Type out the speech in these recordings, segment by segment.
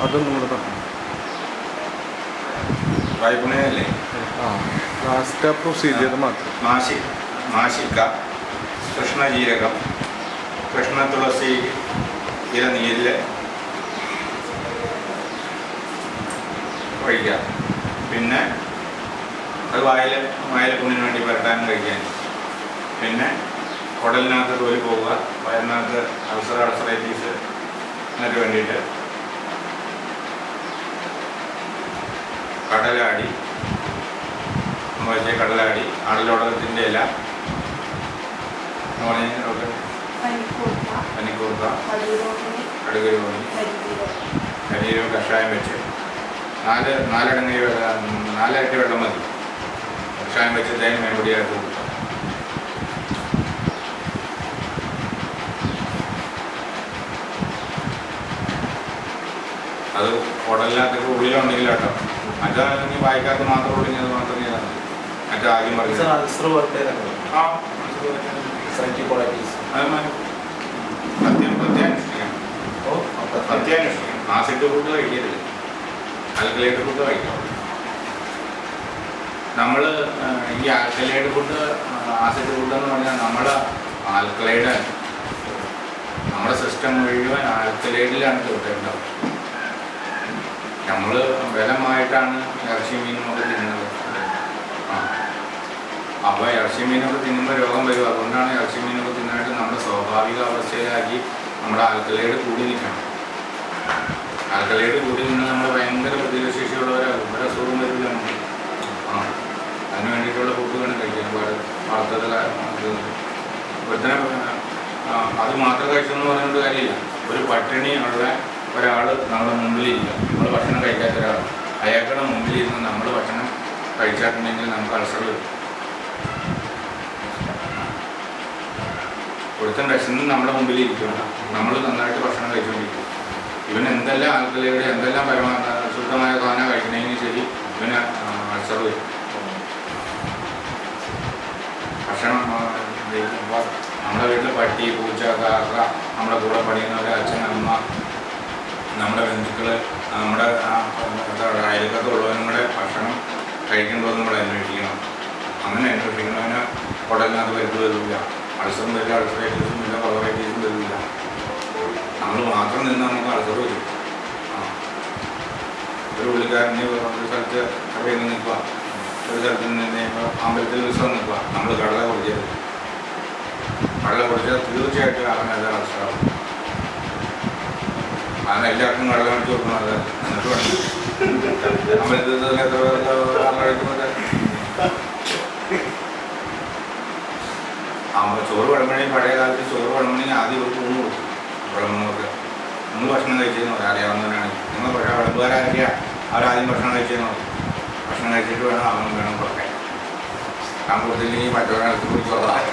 അതൊന്നും കൂടെ പറഞ്ഞു. വായ്പുണ്യല്ലേ? ലാസ്റ്റ് പ്രൊസീജിയർ മാത്രം. മാഷിക്ക, കൃഷ്ണജീരകം, കൃഷ്ണ തുളസി ഇലനീരിൽ ഒഴിക്കുക. പിന്നെ അത് വായിൽ പുണ്ണിന് വേണ്ടി പുരട്ടാനും കഴിക്കാൻ. പിന്നെ കുടലിനകത്ത് തൊലി പോവുക, വയറിനകത്ത് അൾസറൈറ്റീസ് എന്നൊക്കെ വേണ്ടിയിട്ട് കടലാടി, കടലാടി, ആടലോടകത്തിൻ്റെ ഇല, പനിക്കൂർത്ത, കടുകുരുമണി, കരിയിലും കഷായം വെച്ച് നാലരട്ടി വെള്ളം മതി. കഷായം വെച്ച് തേൻ മേമ്പടിയായിട്ട് കൊടുക്കുക. അത് കുടലിനകത്തൊക്കെ ഉള്ളിലുണ്ടെങ്കിൽ കേട്ടോ. മറ്റേ വായിക്കാത്ത മാത്രം ഉള്ളിഞ്ഞത് മാത്രം ചെയ്താൽ മതി. മറ്റേ ആദ്യം പറഞ്ഞു അത്യാനുഷ്ഠിക്കണം. ആസിഡ് ഫുഡ് കഴിക്കരുത്, ആൽക്കലൈഡ് ഫുഡ് കഴിക്കണം. നമ്മൾ ഈ ആൽക്കലൈഡ് ഫുഡ്, ആസിഡ് ഫുഡ് എന്ന് പറഞ്ഞാൽ നമ്മുടെ ആൽക്കലൈഡ്, നമ്മുടെ സിസ്റ്റം മുഴുവൻ ആൽക്കലൈഡിലാണ് തീർത്തേണ്ടത്. നമ്മൾ ബലമായിട്ടാണ് ഇറച്ചി മീനും ഒക്കെ തിന്നുന്നത്. അപ്പോൾ ഇറച്ചി മീനൊക്കെ തിന്നുമ്പോൾ രോഗം വരും. അതുകൊണ്ടാണ് ഇറച്ചി മീനൊക്കെ തിന്നായിട്ട് നമ്മുടെ സ്വാഭാവിക അവസ്ഥയിലാക്കി നമ്മുടെ ആൽക്കലൈഡ് കൂടി നിൽക്കണം. ആൽക്കലൈഡ് കൂടി നിന്ന് നമ്മൾ ഭയങ്കര പ്രതിരോധശേഷിയുള്ളവരാകും. ഒരു അസുഖം വരില്ല നമുക്ക്. അതിന് വേണ്ടിയിട്ടുള്ള ഫുഡ് വേണം കഴിക്കാൻ. വളർത്തത് ഒരുത്തനെ അത് മാത്രം കഴിച്ചെന്ന് പറഞ്ഞിട്ട് കാര്യമില്ല. ഒരു പട്ടിണിയുള്ള ഒരാൾ നമ്മുടെ മുമ്പിലിരിക്കുക, നമ്മൾ ഭക്ഷണം കഴിക്കാത്ത ഒരാൾ, അയാളുടെ മുമ്പിലിരുന്ന് നമ്മൾ ഭക്ഷണം കഴിച്ചിട്ടുണ്ടെങ്കിൽ നമുക്ക് അൾസർ വരും. ഒരുത്തൻ വിശന്ന് നമ്മുടെ മുമ്പിലിരിക്കുകയാണ്, നമ്മൾ നന്നായിട്ട് ഭക്ഷണം കഴിച്ചുകൊണ്ടിരിക്കും. ഇവൻ എന്തെല്ലാം ആൾക്കാരുടെ എന്തെല്ലാം ശുദ്ധമായ സാധനം കഴിക്കണമെങ്കിൽ ശരി, ഇവന് അൾസർ വരും. ഭക്ഷണം നമ്മുടെ വീട്ടിൽ പട്ടി, പൂച്ച, കാക്ക, നമ്മുടെ കൂടെ പണിയുന്നവർ, അച്ഛൻ, അമ്മ, നമ്മുടെ ബന്ധുക്കൾ, നമ്മുടെ അയൽക്കത്തുള്ളവരും കൂടെ ഭക്ഷണം കഴിക്കേണ്ടതെന്ന് നമ്മൾ അന്വേഷിക്കണം. അങ്ങനെ അന്വേഷിക്കണവന് കുടലിനകത്ത് വരുത്ത് വരില്ല, അൾസറും വരില്ല, അൾസറൈറ്റീസും ഇല്ല, കൊളറൈറ്റീസും വരില്ല. നമ്മൾ മാത്രം നിന്ന് നമുക്ക് അൾസർ വരും. ഒരു പുള്ളിക്കാരന് ഒരു സ്ഥലത്ത് കടയിൽ നിന്ന് നിൽക്കുക, ഒരു സ്ഥലത്ത് നിന്ന് അമ്പലത്തിൽ ഉത്സവം നിൽക്കുക, നമ്മൾ കടല കുടിച്ചത് തീർച്ചയായിട്ടും അവനത് അൾസറാവും. അങ്ങനെ എല്ലാവർക്കും കടല മേടിച്ച് കൊടുക്കണം. അത് എന്നിട്ട് വേണം അമ്പലത്തിൽ എത്ര കഴിക്കുന്നത്. ചോറ് വിളമ്പണി, പഴയ കാലത്ത് ചോറ് വിളമ്പണി ആദ്യം ഒരു ഊണ് കൊടുക്കും. വിളമ്പുന്നവർക്ക് നിങ്ങൾ ഭക്ഷണം കഴിച്ചതെന്ന് പറയാം, അറിയാവുന്നവരാണ്. നിങ്ങൾ പക്ഷേ വിളമ്പുകാരാക്കിയ അവരാദ്യം ഭക്ഷണം കഴിച്ചതെന്ന് പറയും. ഭക്ഷണം കഴിച്ചിട്ട് വേണം അവനും വേണം കൊടുക്കാൻ. ഞാൻ കൊടുത്തില്ലെങ്കിൽ മറ്റൊരാൾക്ക് കൂടി കുറവാണ്.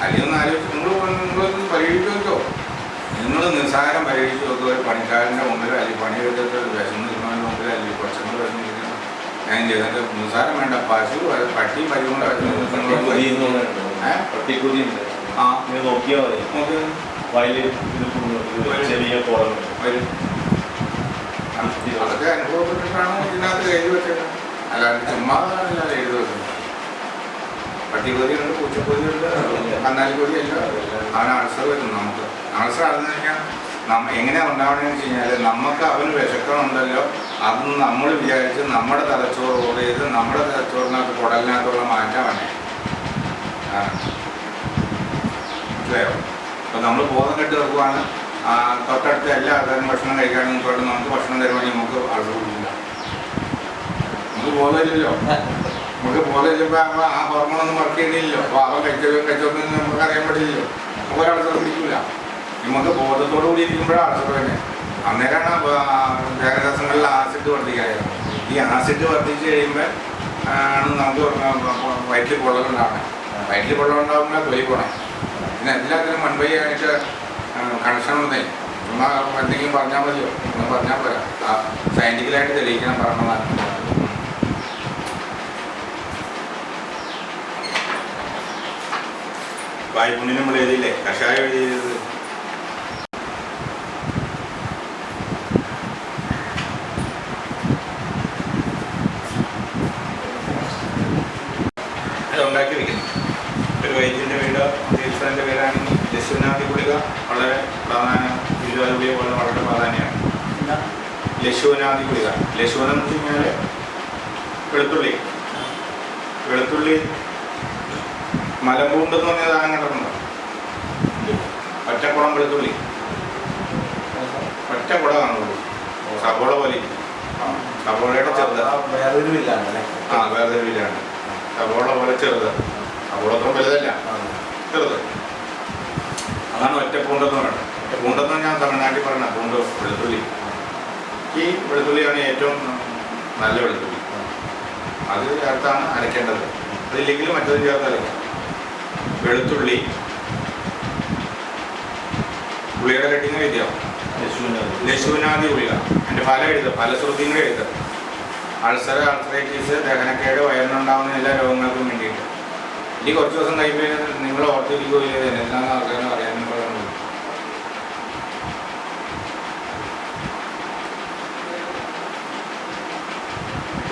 അല്ലെങ്കിൽ ഒന്ന് ആലോചിച്ച് നിങ്ങളൊന്ന് പരീക്ഷിച്ച് വെച്ചോ. നിങ്ങൾ നിസ്സാരം പരീക്ഷിച്ച് നോക്കുക. ഒരു പണിക്കാരൻ്റെ മുമ്പിൽ അല്ലെങ്കിൽ പണിയെടുത്തിട്ട് വിശന്ന് നിൽക്കുന്നതിൻ്റെ മുമ്പിൽ അല്ലെങ്കിൽ കുറച്ചുങ്ങൾ വിശന്നിരിക്കുന്നു ഞാൻ ചെയ്തിട്ട് നിസ്സാരം വേണ്ട. പശു, പട്ടി, പശുക്കളെ പട്ടിക്കുതിയുണ്ട്. ആ നോക്കിയാൽ മതി. നോക്കി വയലിൽ അതൊക്കെ അനുഭവപ്പെട്ടിട്ടാണ് ഇതിനകത്ത് എഴുതി വെച്ചത്. അല്ലാണ്ട് ചുമ്മാ എഴുതി വെക്കുന്നത്. പട്ടിക്കൊതിയുണ്ട്, പൂച്ചക്കൊതിയുണ്ട്, കന്നാലിക്കൊതിയല്ല. അവന് അൾസർ വരും. നമുക്ക് അൾസർ ആണെന്ന് കഴിഞ്ഞാൽ എങ്ങനെയാണ് ഉണ്ടാവണമെന്ന് വെച്ച് കഴിഞ്ഞാൽ നമുക്ക് അവന് വിശക്കണമുണ്ടല്ലോ, അത് നമ്മൾ വിചാരിച്ച് നമ്മുടെ തലച്ചോറ് ഓർഡർ ചെയ്ത് നമ്മുടെ തലച്ചോറിനകത്ത് കുടലിനകത്തുള്ള മാറ്റമാണ്. മനസ്സിലായോ? അപ്പോൾ നമ്മൾ ബോധം കെട്ട് വെക്കുവാണ്. തൊട്ടടുത്ത് എല്ലാ ആൾക്കാരും ഭക്ഷണം കഴിക്കുകയാണെങ്കിൽ തൊട്ട് നമുക്ക് ഭക്ഷണം തരുവാണെങ്കിൽ നമുക്ക് അൾസർ ഇല്ല. നമുക്ക് ബോധമില്ലല്ലോ. നമുക്ക് ബോധമില്ലപ്പോൾ ആ ഹോർമോണൊന്നും വർക്ക് ചെയ്യണില്ലല്ലോ. അപ്പോൾ അവൻ കഴിച്ചോന്ന് നമുക്ക് അറിയാൻ പറ്റില്ലല്ലോ. നമുക്ക് ഒരൾസർ പിടിക്കില്ല. നമുക്ക് ബോധത്തോടു കൂടി ഇരിക്കുമ്പോഴാണ് അൾസർ തന്നെ. അന്നേരമാണ് ദേഹരാസങ്ങളിൽ ആസിഡ് വർദ്ധിക്കാറ്. ഈ ആസിഡ് വർദ്ധിച്ച് കഴിയുമ്പോൾ ആണ് നമുക്ക് വയറ്റിൽ പൊള്ളലുണ്ടാവണേ. വയറ്റിൽ പൊള്ളലുണ്ടാകുമ്പോൾ തൊലി പോണേ. പിന്നെ എല്ലാത്തിനും മുൻപൈയായിട്ട് കണക്ഷനൊന്നേ ചുമ്മാ എന്തെങ്കിലും പറഞ്ഞാൽ മതിയോ? ഒന്നും പറഞ്ഞാൽ പോരാ. സയൻറ്റിഫിക്കലായിട്ട് തെളിയിക്കണം പറഞ്ഞതാണ്. വായ്പുണ്ണിന് നമ്മൾ എഴുതിയില്ലേ, കഷായം എഴുതിയത്. ഉണ്ടാക്കി വയ്ക്കുന്നത്. ഒരു വൈദ്യൻ്റെ വീട് ചികിത്സൻ്റെ പേരാണെങ്കിൽ ലശുനാദി ഗുളിക വളരെ പ്രാധാന്യം, ഗുരുവായൂർ ഗുളിക പോലെ വളരെ പ്രാധാന്യമാണ്. ലശുനാദി ഗുളിക, ലശുവനം എന്ന് വെച്ച് കഴിഞ്ഞാൽ വെളുത്തുള്ളി. വെളുത്തുള്ളി മലമ്പൂണ്ടെന്ന് പറഞ്ഞ സാധനം കണ്ടിട്ടുണ്ടോ? ഒറ്റക്കുളം വെളുത്തുള്ളി, ഒറ്റ കുട കാണുള്ളൂ, സബോള പോലെ. സബോളയുടെ ചെറുത്, വേറൊരു വില്ലാണ്. വേറൊരു വില്ലാണ്. സബോള പോലെ ചെറുത്, സബോള അത്ര വലുതല്ല, ചെറുത്. അതാണ് ഒറ്റപ്പൂണ്ടെന്ന് പറയുന്നത്. പൂണ്ടെന്ന് ഞാൻ തമിഴ്നാട്ടിൽ പറഞ്ഞ പൂണ്ട് വെളുത്തുള്ളി. ഈ വെളുത്തുള്ളിയാണ് ഏറ്റവും നല്ല വെളുത്തുള്ളി. അത് ചേർത്താണ് അരയ്ക്കേണ്ടത്. അതില്ലെങ്കിൽ മറ്റതും ചേർത്ത് അരയ്ക്കാം. വെളുത്തുള്ളി, ഗുളികയുടെ കെട്ടിങ് എഴുതിയോ? ലശുനാദി ഗുളിക. എൻ്റെ ഫലശ്രുതിയും കൂടെ എഴുതുക. അൾസർ, ആർത്രൈറ്റിസ്, ദഹനക്കേട്, വയറിനുണ്ടാകുന്ന എല്ലാ രോഗങ്ങൾക്കും വേണ്ടിയിട്ട്. ഇനി കുറച്ച് ദിവസം കഴിയുമ്പോൾ നിങ്ങൾ ഓർത്തിരിക്കുകയില്ല എല്ലാം ആൾക്കാരും അറിയാനും പറയുന്നത്.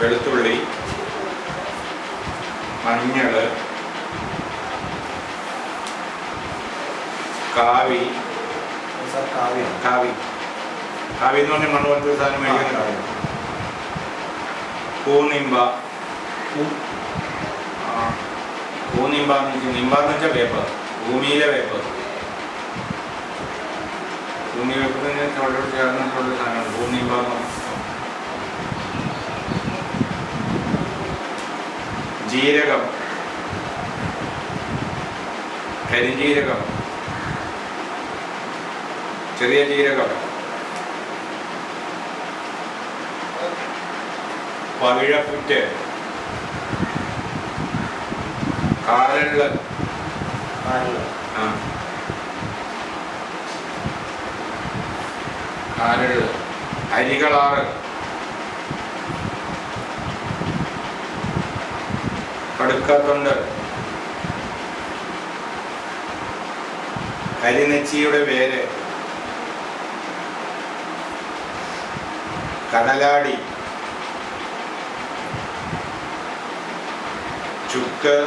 വെളുത്തുള്ളി, മഞ്ഞൾ, കാവി. കാവി കാവി എന്ന് പറഞ്ഞാൽ മണ്ണ് പോലത്തെ സാധനം മേടിക്കുന്നുണ്ടാവും. പൂനിമ്പ. പൂനിമ്പ എന്ന് വെച്ചാൽ, നിമ്പാന്ന് വെച്ചാൽ വേപ്പ്, ഭൂമിയിലെ വേപ്പ്. ഭൂമി വേപ്പത്തിന് ചോളോട് ചേർന്നിട്ടുള്ള സാധനമാണ് പൂനിമ്പ എന്ന് പറഞ്ഞാൽ. ജീരകം, കരിഞ്ജീരകം, ചെറിയ ജീരകം, പവിഴപ്പുറ്റ്, കാരള്, കാരള്, അരികളാറ്, കടുക്കാത്തൊണ്ട്, കരിനെച്ചിയുടെ വേര്, കടലാടി, ചുക്ക്,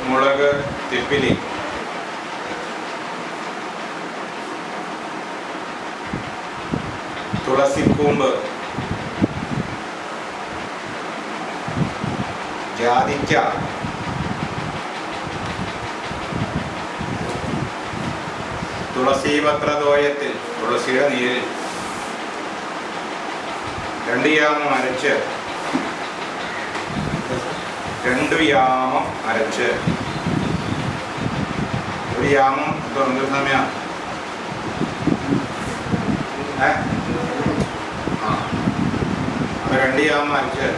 മുളക്, തിപ്പിലി, തുളസിക്കൂമ്പ്, ജാതിക്ക, തുളസീപത്രതോയത്തിൽ, തുളസിയുടെ നീരിൽ 2 യാമം അരച്ച്, 2 യാമം അരച്ച്, 1 യാമം എന്ത് സമയമാണ്? അപ്പോൾ 2 യാമം അരച്ച്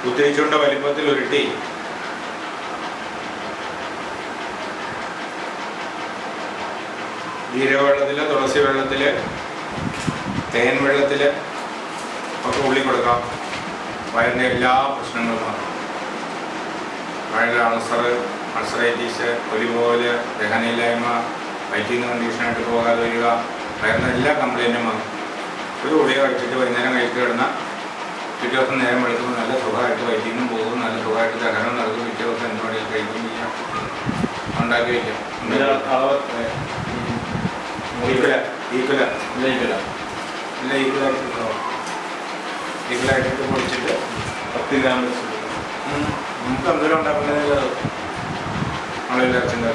കുത്തിരിച്ചുണ്ട വലിപ്പത്തിൽ ഉരുട്ടി ജീരകവെള്ളത്തിൽ, തുളസി വെള്ളത്തിൽ, തേൻ വെള്ളത്തിൽ ഒക്കെ ഉള്ളി കൊടുക്കാം. വയറിൻ്റെ എല്ലാ പ്രശ്നങ്ങളും മാറും. വയറിൽ അൾസറൈറ്റീസ്, ഒലിപോലെ, ദഹനയില്ലായ്മ, വയറ്റിൽ നിന്ന് കണ്ടീഷനായിട്ട് പോകാതെ വരിക, വയറിൻ്റെ എല്ലാ കംപ്ലൈൻറ്റും മാറും. ഒരു ഗുളിക കഴിച്ചിട്ട് വൈകുന്നേരം കഴിച്ചു കിടന്നാൽ പിറ്റേ ദിവസം നേരം വെളുക്കുമ്പോൾ നല്ല സുഖമായിട്ട് വയറ്റിൽ നിന്നും പോകും, നല്ല സുഖമായിട്ട് ദഹനം നടക്കും. പിറ്റേ ദിവസം എന്ത് വേണമെങ്കിലും കഴിക്കുകയും ചെയ്യാം, ഉണ്ടാക്കി വയ്ക്കാം. ഈക്വലായിട്ട് പൊടിച്ചിട്ട് 10 ഗ്രാം നമുക്ക് എന്തെങ്കിലും ഉണ്ടാക്കുന്നത് ആളുകളുടെ അച്ഛൻ്റെ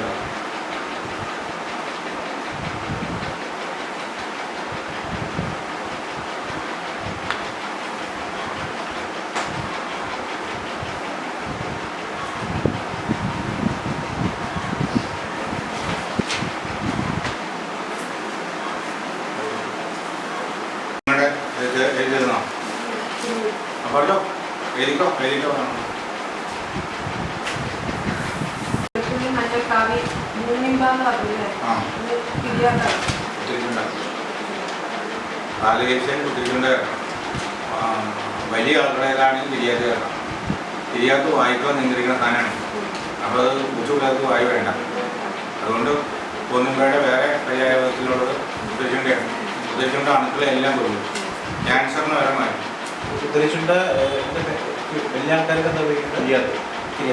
എഴുതിയിരുന്നോ? അപ്പോഴല്ലോ എഴുതിക്കോ വേണം. കാലുകേശൻ കുത്തിരിച്ചുണ്ട്. വലിയ ആൾക്കടയിലാണെങ്കിൽ തിരിയാത്ത കയറണം. തിരിയാത്ത വായിക്കാൻ നിയന്ത്രിക്കുന്ന സാധനമാണ്. അപ്പോൾ അത് ഉച്ചപിള്ളേർക്ക് വായു വേണ്ട. അതുകൊണ്ട് പൂന്നിമ്പയുടെ വേറെ പര്യായത്തിലുള്ളത് കുതിരച്ചുണ്ടയാണ്. കുതിരച്ചുണ്ട അണുക്കളെല്ലാം കൊല്ലും. ക്യാൻസറിന് വരെ മാറ്റും. കുതിരച്ചുണ്ട വലിയ ആൾക്കാർക്ക് എന്താ ഉപയോഗിക്കുന്നത്?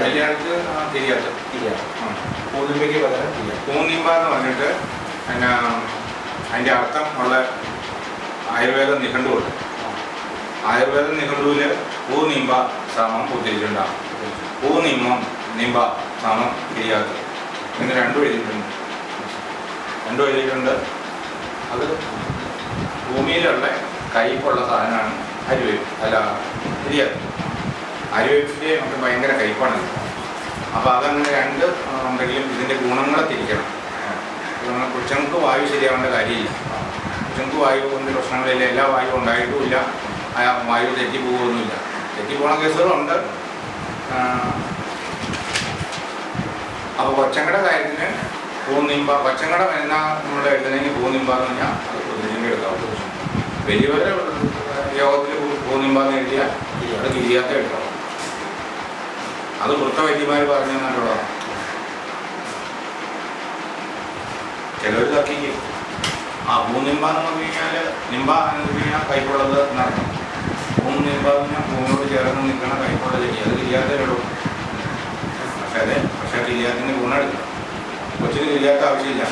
വലിയ ആൾക്ക് തിരിയാത്ത പൂന്നിമ്പയ്ക്ക് പകരം പൂന്നിമ്പ എന്ന് പറഞ്ഞിട്ട് പിന്നെ അതിൻ്റെ അർത്ഥം ഉള്ള ആയുർവേദ നിഘണ്ടുണ്ട്. ആയുർവേദ നിഘണ്ടുവിൽ പൂനിമ്പ സമം കുതിരച്ചുണ്ട, പൂനിമ്മം നിമ്പ സമം തിരിയാത്ത ഇങ്ങനെ രണ്ടും എഴുതിയിട്ടുണ്ട്. അത് ഭൂമിയിലുള്ള കയ്പുള്ള സാധനമാണ് അരിവേപ്പ്. അല്ല, തിരിയാത്ത അരിവേപ്പിൻ്റെ നമുക്ക് ഭയങ്കര കയ്പാണ്. അപ്പോൾ അതങ്ങനെ രണ്ട് ഉണ്ടെങ്കിലും ഇതിൻ്റെ ഗുണങ്ങളെ തിരിക്കണം. കൊച്ചുങ്ങൾക്ക് വായു ശരിയാവേണ്ട കാര്യമില്ല. കൊച്ചുങ്ങൾക്ക് വായു കൊണ്ട് പ്രശ്നങ്ങളില്ല. എല്ലാ വായു ഉണ്ടായിട്ടുമില്ല. ആ വായു തെറ്റിപ്പോകുന്നില്ല. തെറ്റിപ്പോണ കേസുകളുണ്ട്. അപ്പോൾ കൊച്ചങ്ങളുടെ കാര്യത്തിന് പൂന്നിമ്പ, കൊച്ചങ്ങടെ മരുന്ന നമ്മൾ എഴുതണമെങ്കിൽ പൂന്നിമ്പ എന്ന് പറഞ്ഞാൽ അത് കുതിരച്ചിൻ്റെ എടുക്കാം. വലിയവരെ യോഗത്തിൽ പൂന്നിമ്പ എന്ന് എഴുതിയാൽ അത് കിരിയാത്ത എടുക്കണം. അത് വൃത്ത വൈദ്യന്മാർ പറഞ്ഞു തന്നിട്ടുള്ളതാണ്. ചിലർ തർക്കിക്കും. പൂന്നിമ്പ എന്ന് പറഞ്ഞു കഴിഞ്ഞാൽ നിമ്പ എന്ന് കഴിഞ്ഞാൽ കൈപ്പുള്ളത് നടക്കും. പൂന്നിമ്പ എന്ന് പറഞ്ഞാൽ ഭൂമിയോട് ചേർന്ന് നിൽക്കുന്ന കൈപ്പുള്ള ചെടി, അത് കിരിയാത്തേ ഉള്ളൂ. പക്ഷേ കിരിയാത്തിന് ഗുണമെടുക്കണം. കൊച്ചിന് കിരിയാത്ത ആവശ്യമില്ല.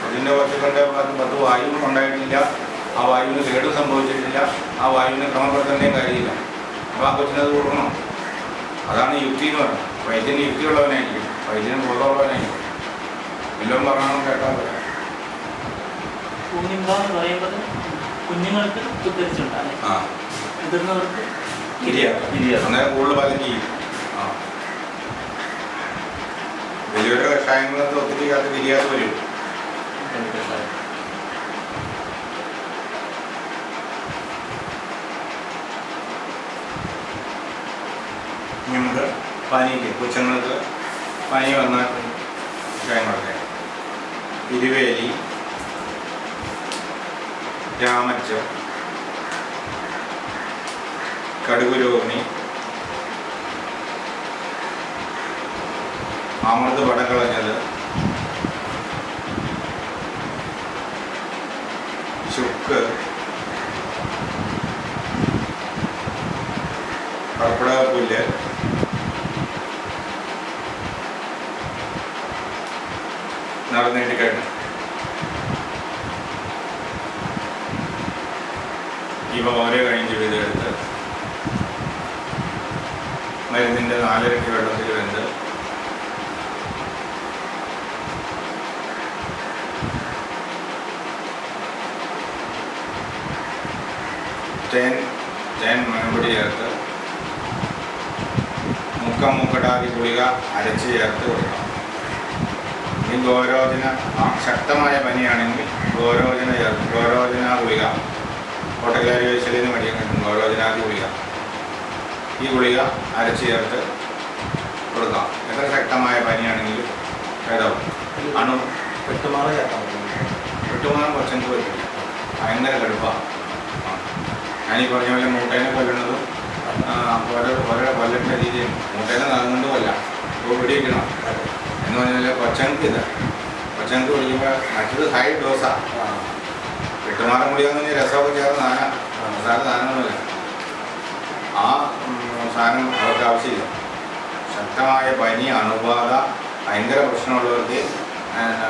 കൊച്ചിൻ്റെ കൊച്ചുകളുടെ 10 വായു ഉണ്ടായിട്ടില്ല. ആ വായുവിന് കേട് സംഭവിച്ചിട്ടില്ല. ആ വായുവിനെ ക്രമപ്പെടുത്തേണ്ടയും കാര്യമില്ല. അപ്പോൾ ആ കൊച്ചിനത് കൊടുക്കണം. അതാണ് യുക്തി എന്ന് പറയുന്നത്. വൈദ്യന് യുക്തിയുള്ളവനായിരിക്കും, വൈദ്യന് ബോധമുള്ളവനായിരിക്കും. എല്ലാം പറയണം, കേട്ടാൽ പറയാം. പൂനിമ്പ എന്ന് പറയുമ്പോൾ കുഞ്ഞുങ്ങൾക്ക് കുത്തിരിച്ചുണ്ടാകും, മുതിർന്നവർക്ക് അന്നേരം കൂടുതൽ ഫലം ചെയ്യും. വലിയൊരു കഷായങ്ങളൊക്കെ ഒത്തിരി അത് തിരിയാതെ വരും. നമുക്ക് പനിക്ക് കൊച്ചുങ്ങൾക്ക് പനി വന്നാൽ കഷായങ്ങളൊക്കെ ഇരുവേലി, രാമച്ച, കടുകുരോഗിണി, അമൃത് പടക്കളഞ്ഞത്, ചുക്ക്, കർക്കിടകപ്പുല്ല്, നടന്നേറ്റിക്കഴിഞ്ഞു. ഇവ ഓരോ കഴിഞ്ഞ് വീതെടുത്ത് മരുന്നിൻ്റെ 4 ഇരട്ടി വെള്ളത്തിൽ വെന്ത് തേൻ മണപ്പൊടി ചേർത്ത് മുക്കടാതി ഗുളിക അരച്ച് ചേർത്ത് കൊടുക്കണം. ഈ ഗോരോചന ശക്തമായ പനിയാണെങ്കിൽ ഗോരോചന ഗുളിക കോട്ടക്കാരി വയസ്സിലിന് മടിയാൻ കിട്ടും. ഗോരോചനാദി ഗുളിക, ഈ ഗുളിക അരച്ച് ചേർത്ത് കൊടുക്കാം. എത്ര ശക്തമായ പനിയാണെങ്കിലും ഭേദവും. വെട്ടുമാറ വെട്ടുമാറും കൊച്ചങ്ങൾക്ക് പറ്റില്ല, ഭയങ്കര കടുപ്പാണ്. ഞാനീ പറഞ്ഞ പോലെ മൂട്ടേനെ കൊല്ലണതും ഓരോ കൊല്ലേണ്ട രീതിയും മൂട്ടേനെ നൽകുന്നതുമല്ല. ഇപ്പോൾ പിടിക്കണം എന്ന് പറഞ്ഞാൽ കൊച്ചങ്ങൾക്ക് പിടിക്കുമ്പോൾ മറ്റൊരു ഹൈ ഡോസാണ്. വെട്ടുമാറം മുടിയാന്ന് പറഞ്ഞാൽ രസമൊക്കെ ചേർന്ന് സാധനമൊന്നുമില്ല. ആ സാധനം അവർക്ക് ആവശ്യമില്ല. ശക്തമായ പനി, അണുബാധ, ഭയങ്കര പ്രശ്നമുള്ളവർക്ക്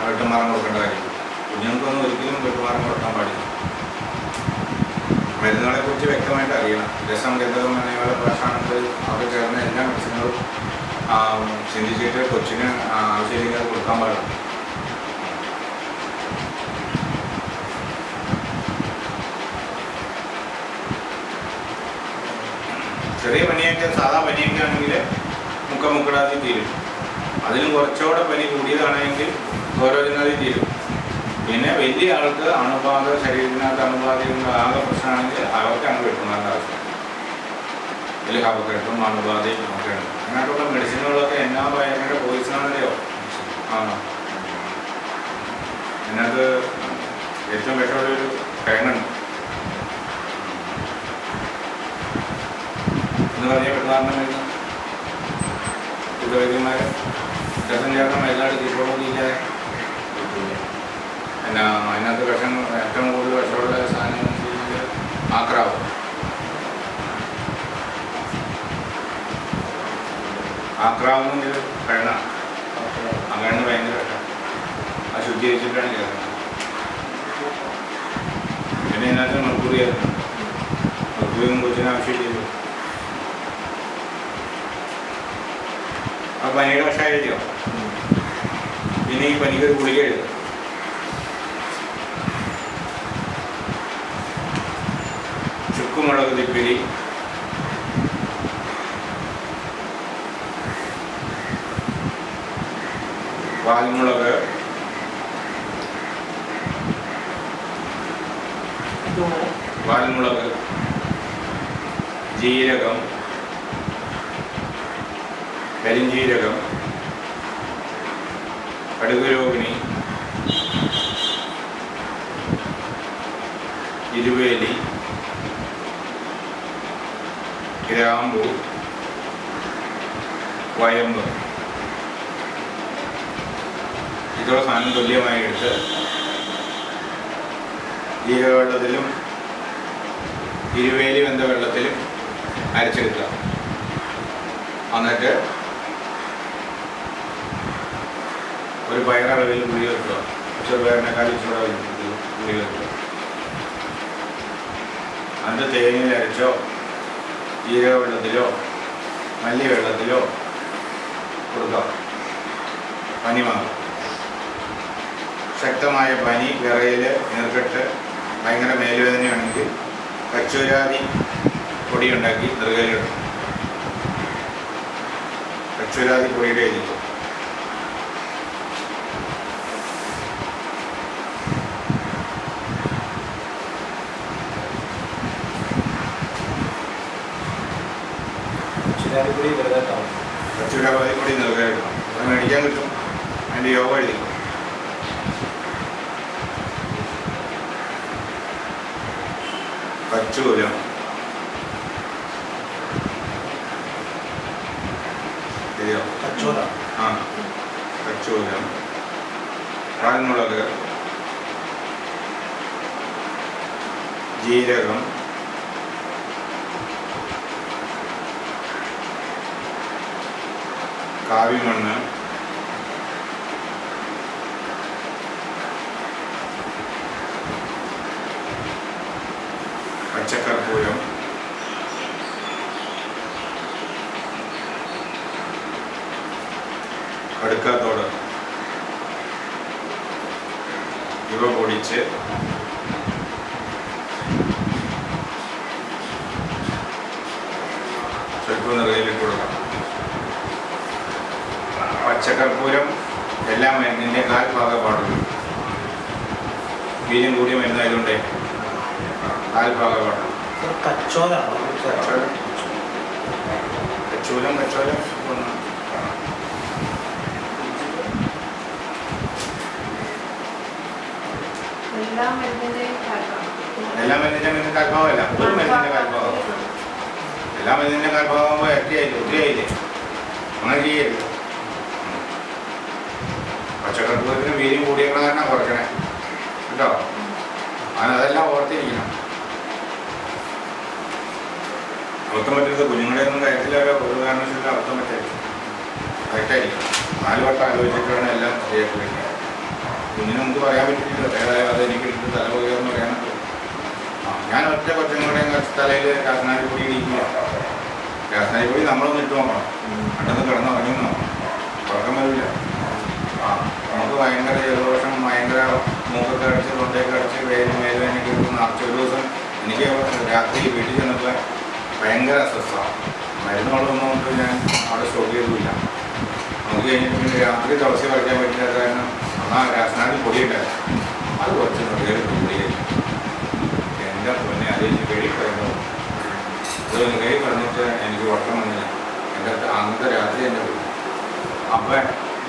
വെട്ടുമാറം കൊടുക്കേണ്ട കാര്യം. കുഞ്ഞുങ്ങൾക്കൊന്നും ഒരിക്കലും വെട്ടുമാറം കൊടുക്കാൻ പാടില്ല. മരുന്നുകളെക്കുറിച്ച് വ്യക്തമായിട്ട് അറിയണം. രസം, ഗന്ധകം എന്നിവയുടെ ഭാഷാണെങ്കിൽ അവിടെ ചേർന്ന എല്ലാ മെഡിസിനുകളും ചിന്തിച്ചിട്ട് കൊച്ചിന് ആവശ്യമില്ലെങ്കിൽ അത് കൊടുക്കാൻ പാടില്ല. ചെറിയ പനിയൊക്കെ, സാധാ പനിയൊക്കെ ആണെങ്കിൽ മുക്കടാതി തീരും. അതിലും കുറച്ചുകൂടെ പനി കൂടിയതാണെങ്കിൽ ഗോരോചനാദി തീരും. പിന്നെ വലിയ ആൾക്ക് അണുബാധ, ശരീരത്തിനകത്ത് അണുബാധയുള്ള ആകെ പ്രശ്നമാണെങ്കിൽ അവർക്കാണ് വെട്ടുമാറേണ്ട ആവശ്യം. ഇതിൽ കഫക്കെട്ടും അണുബാധയും ഒക്കെ ഉണ്ട്. അങ്ങനെയുള്ള മെഡിസിനുകളൊക്കെ എന്നാ ഭയങ്കര പോയിസണാണല്ലോ. അതിനകത്ത് ഏറ്റവും വിഷമുള്ളൊരു കിഴങ്ങുണ്ട് എന്ന് പറഞ്ഞാൽ പെട്ടെന്ന് വരുന്ന വൈദ്യന്മാർ രസം ചേർന്ന മരുന്നാട് തീർച്ചയായിട്ടും ആക്രാവ്. ആക്രാവുന്നൊരു കിഴങ്ങാണ്. ആ കിഴങ്ങ് ഭയങ്കര ഇഷ്ടമാണ്. ആ ശുദ്ധീകരിച്ചിട്ടാണ് ചേർക്കുന്നത്. പിന്നെ ഇതിനകത്ത് മർക്കൂറി ചേർക്കുന്നുണ്ട്. മർക്കൂറിയൊന്നും കൊച്ചിന് ആവശ്യമില്ലല്ലോ. ആ പനിയുടെ കഷായം എഴുതിയോ? പിന്നെ ഈ പനിക്കൊരു ഗുളിക എഴുതുക. ചുക്കുമുളക് തിപ്പിലി, വാൽമുളക്, വാൽമുളക്, ജീരകം, കരിഞ്ജീരകം, കടുകുരോഹിണി, ഇരുവേലി, ഗ്രാമ്പു, വയമ്പ്. ഇതോടെ സാധനം തുല്യമായി എടുത്ത് ജീരകവെള്ളത്തിലും ഇരുവേലി വെന്ത വെള്ളത്തിലും അരച്ചെടുക്കുക. എന്നിട്ട് ഒരു പയറളവിൽ പുളി വെക്കുക. ചെറുപയറിനേക്കാളും ഇച്ചിരി പുളി വെക്കുക. എന്നിട്ട് തേങ്ങയിൽ അരച്ചോ ജീരക വെള്ളത്തിലോ മല്ലി വെള്ളത്തിലോ കൊടുക്കാം. പനി മാറും. ശക്തമായ പനി, വിറയൽ, നീർക്കെട്ട്, ഭയങ്കര മേലുവേദനയാണെങ്കിൽ കച്ചൂരാതി പൊടി ഉണ്ടാക്കി നെറുകയിലിടും. കച്ചൂരാതി പൊടിയുടെ എഴുതിക്കും. ചിരാതിപ്പൊടി വെറുതെ ഇട്ടാൽ കച്ചൂരാതി പൊടി നെറുകയിലിടണം. അത് മേടിക്കാൻ കിട്ടും. അതിൻ്റെ യോഗ എഴുതിക്കും. കച്ചൂരം, ശരിയോ? കച്ചോല. ആ, കച്ചൂരം, വാൽമുളക്, ജീരകം, കാവിമണ്ണ്, പച്ചക്കർപ്പൂരം, കടുക്കാത്തോട് ഇവ പൊടിച്ച് സ്വല്പം നിറയിലിട്ട് കൊടുക്കാം. പച്ചക്കർപ്പൂരം എല്ലാ മരുന്നിൻ്റെ 1/4 ഭാഗം പാടുള്ളൂ. വീര്യം കൂടിയ മരുന്നായതുകൊണ്ടേ 1/4 ഭാഗം പാടുള്ളൂ. കച്ചോലാണോ? കച്ചൂരം എല്ലാ മരുന്നിന്റെയും എല്ലാ മരുന്നിൻ്റെ കാൽഭാഗമല്ല, ഒരു മരുന്നിൻ്റെ കാൽഭാഗം. എല്ലാ മരുന്നിൻ്റെ കാൽഭാഗമാകുമ്പോൾ ഇരട്ടിയായില്ലേ, ഒത്തിരിയായില്ലേ? അങ്ങനെ ചെയ്യരുത്. പച്ചക്കർപ്പൂരത്തിന് വീര്യം കൂടിയേക്കണ കാരണം കുറയ്ക്കണേ കേട്ടോ. അതെല്ലാം ഓർത്തിരിക്കണം. അബദ്ധം പറ്റരുത്. കുഞ്ഞുങ്ങളെ ഒന്നും കാര്യത്തിലൊക്കെ ഒരു കാരണവശാലും അബദ്ധം പറ്റരുത്. കറക്റ്റായിരിക്കും. 4 വട്ടം ആലോചിച്ചിട്ട് വേണം എല്ലാം ശരിയാക്കി വയ്ക്കുക. കുഞ്ഞിന് നമുക്ക് പറയാൻ പറ്റില്ല അതെനിക്ക് എടുത്ത് തല പോയെന്ന് പറയാനൊക്കെ. ഞാൻ ഒറ്റ കൊച്ചുങ്ങളുടെയും തലയിൽ രാസനാരിപ്പൊടി ഇടിക്കില്ല. രാസനാരിപ്പൊടി നമ്മളൊന്ന് ഇട്ട് നോക്കണം. പെട്ടെന്ന് കിടന്നുറങ്ങി നോക്കണം. ഉറക്കം വരില്ല. നമുക്ക് ഭയങ്കര ജലദോഷം, ഭയങ്കര മൂക്കൊക്കെ അടിച്ച് തൊണ്ടയൊക്കെ അടിച്ച് മേലുവേദനയൊക്കെ എടുത്ത് നിറച്ച് ഒരു ദിവസം എനിക്ക് രാത്രി വീട്ടിൽ ചെന്നപ്പോൾ ഭയങ്കര അസ്വസ്ഥമാണ്. മരുന്നുകളൊന്നും കൊണ്ട് ഞാൻ അവിടെ സ്റ്റോക്ക് ചെയ്തില്ല. നമുക്ക് കഴിഞ്ഞിട്ട് പിന്നെ രാത്രി തുളസി പറിക്കാൻ പറ്റില്ലാത്ത കാരണം രാസനാഥിൽ പൊടിയുണ്ടായിരുന്നു. അത് കുറച്ച് നെറുകയിൽ പൊടിയായി. എൻ്റെ പൊന്നെ അത് എനിക്ക് കഴി പറയുന്നു. അത് കഴി പറഞ്ഞിട്ട് എനിക്ക് ഉറക്കം വന്നില്ല. എൻ്റെ അന്നത്തെ രാത്രി എൻ്റെ പോയി. അപ്പം